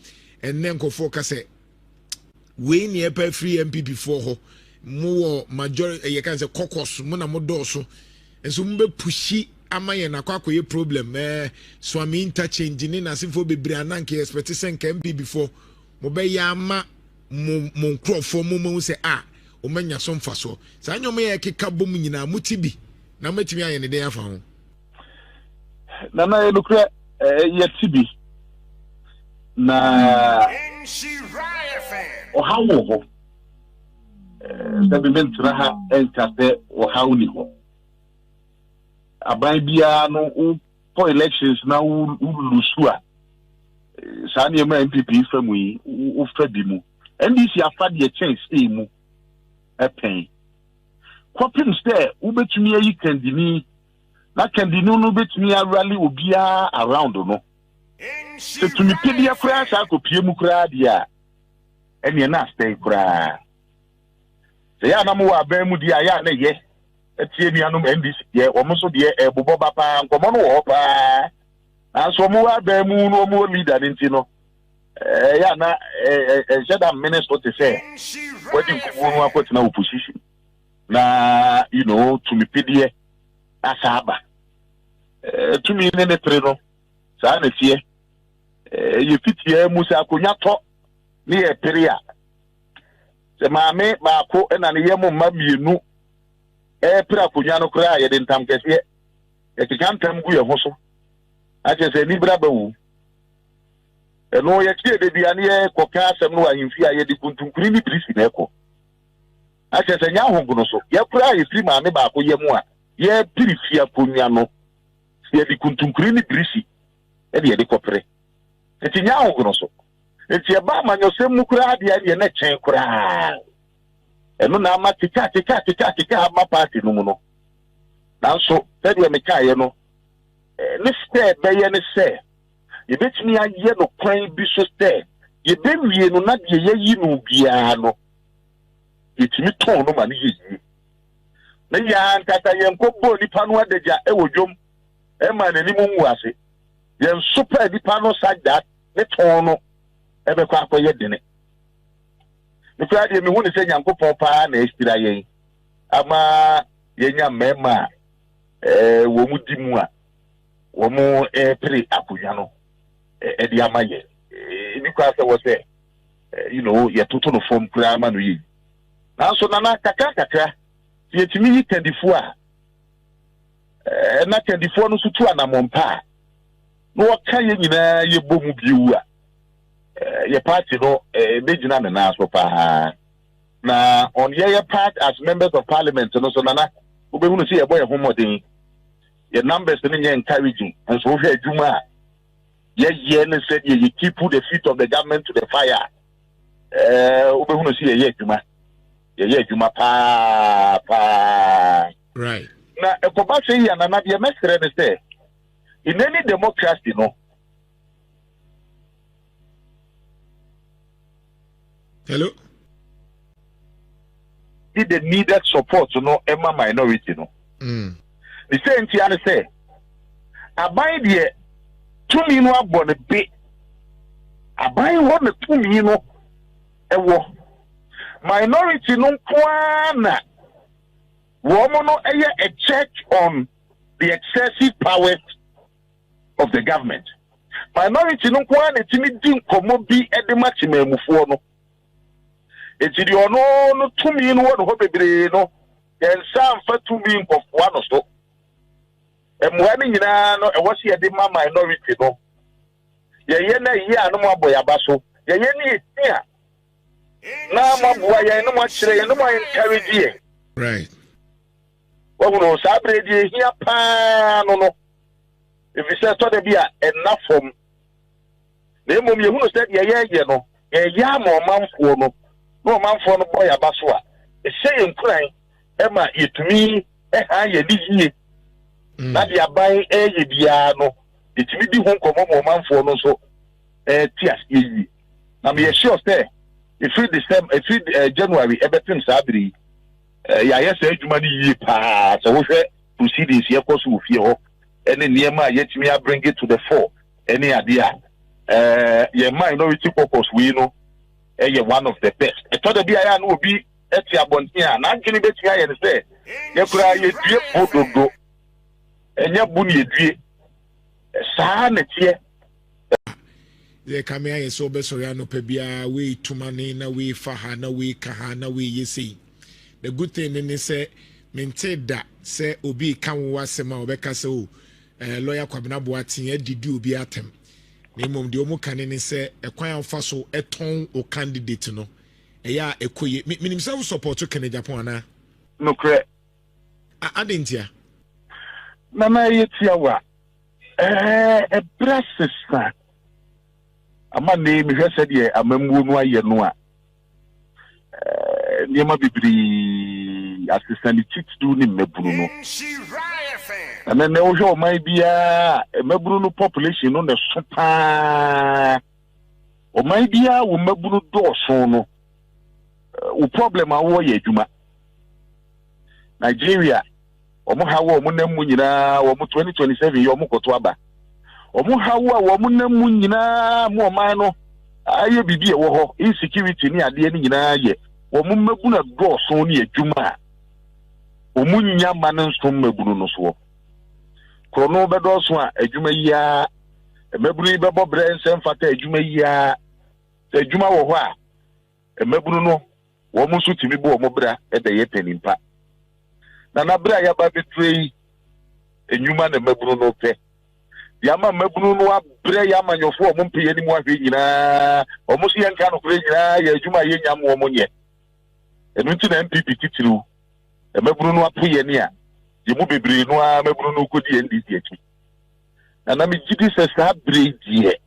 enne nkofo ka se we ni epa free MPP for ho mu wo majority ye kan se kokos mu na modoso enso mu be pushi amaye na kwakoye problem swami interchange ni na sefo bebre ananke expect sen kan MPP before mo be yama mo nkrofo mo se o manya so mfa so sa nyom ye keka bom nyina mutibi na matimi aye ne den afa ho na na elukre ye tibi na o hawo ho sabi mentra ha enkate o hawo ni ho aban bia no for elections na u lusua sa ne ma MPP famu yi u fa bi mu NDC afa de chance stay mu epen kopim stay u betumi ayi kandini na kandini no betumi rally obia around no se tumi pedia kura sa kopie mu kura dia ene na stay kura se ya na mu wa ban mu dia ya na ye etie nuanom NDC ye omo so de ebobo ba pa nkomo no wo pa And so more bemu no more leader into no. Yeah, na said that minister to say what you want to put in opposition. Na you know to me pedie asaba. To me nene treno. Sa na tie. You fit here musa akonya to ni e peria. Se maame ba ko na ne yemu mabienu pira akonya no kra ye de ntam kese. E ti kan tam gu ye ho so. Ache se ni bra ba wu. No ye tie de bia ne koka asem no ahimfi aye di kuntunkuri ni brisi na eko. Ache se nya hongu no so. Ye kra ye firi maame ba ko ye mu a ye pirifi akonya no. Ye di kuntunkuri ni brisi. E de ye de kopre. Eti nya hongu no so. Eti e ba manyo se mu kra de ye na chen kra. Eno na ama tika ama party no mu no. Nanso se de me kae no ne step be ye ne se ye betimi aye no kwan bi so step ye be wie no na de ye yi no bia no yetimi ton no ma ne yi na ya nkata ye nkobo nipa no adagya e wodwom e ma nani mu nwu ase ye super nipa no sagda ne ton no e be kwa akoye dene ne kwa de me hu ne se nyankopon pa na estira ye ama ye nya mema wo mu di mu a wo mu pre akunya no e di amaye ni kwa se wo se you know ye toto no form kura ma no yi na so na kakra ye timi yi tendifo a na tendifo no so tu anamompa no waka ye nyina ye bomu biu a ye party no mejina na so pa na on ye part as members of parliament no so na we be see ye boy homodin your numbers in encouraging and so here Juma. Ye said you keep put the feet of the government to the fire. We want to see a Juma. Ye Juma pa. Right. Now a Kobasi and another message say in any democracy, no. Hello. Did the needed support to know Emma minority, no. The same thing say, abai de tumi no abɔ ne be abai wɔ ne tumi no ɛwɔ minority no kwana wɔn no ɛyɛ a check on the excessive powers of the government minority no kwana timi di nkɔmɔ bi ɛde ma kyimɛmufoɔ no eti de ɔno no tumi no wɔ ne hɔ bebree no yɛnsa mfa tumi nkɔfoɔ no so emwani nyina no ewose ye de ma minority no ye na yi anu mo aboyaba so ye ni etia na mo aboa ye no mo kire ye no mo encourage ye right wono sabre di hia pa no if you say to the bia enough from na mom ye hunu say ye no ye ya ma omanfo no no omanfo no boyaba so a e say enkuran e ma yetumi ha ye di yie na dia ban ye bia no etimi di ho nkomo mo manfo no so tias yi na me sure say if December if January everything sabri ya yes adwuma ni yi pa so wo hwe proceedings ye koso wo fie ho ene niema yetimi a bring it to the fore ene ade a ye minority caucus we no ye one of the best e to da bia ya na obi eti abontin a na adwene beti aye ne say ye kura ye due pododo enya bu ne edue saa na tie ye kame aye so be so ya no pa bia we tumane na we fa ha na we ka ha na we yesi the good thing is say maintain that say obi kan wo asem a obeka say o lawyer Kwabena Boateng adidi obi atem na mom de omu kan ne say ekwan amfa so eton o candidate no eya ekoye minim say support to Agyapong ana no kre adentia Mama yetia wa brasesa ama ne mi hwese de amamuo no aye no a niema bibiri asesani titdu ni mebunu no ana ne wo hwe man bia mebunu no population no ne so pa o man bia wo mebunu do so no o problem a wo ye adwuma Nigeria omo hawo omo nam nyina omo 2027 ye omo koto aba omo hawo a wo mo nam mu nyina mo man no aye bibi e wo ho insecurity ni ade ni nyina ye wo mo mabuna dɔɔso ni adwuma omo nya man nso mabunu no so krono be dɔɔso a adwuma yi a mabunu yi be bɔ bre nsɛm fata adwuma yi a adwuma wo ho a mabunu no wo mo so timi bo wo mo bra e da ye panimpa na bra ya ba betrei enyuma na mabunu no pe yama mabunu no abre yama nyofo mo mpe ni mo ahwe nyina o mo so yenka no kure nyina ya adwuma ye nyam wo mo nye enu nti na MPP titiru mabunu no apoye ni a ye mo bebre no a mabunu no kodi NDC achi na me gidi se sa bre die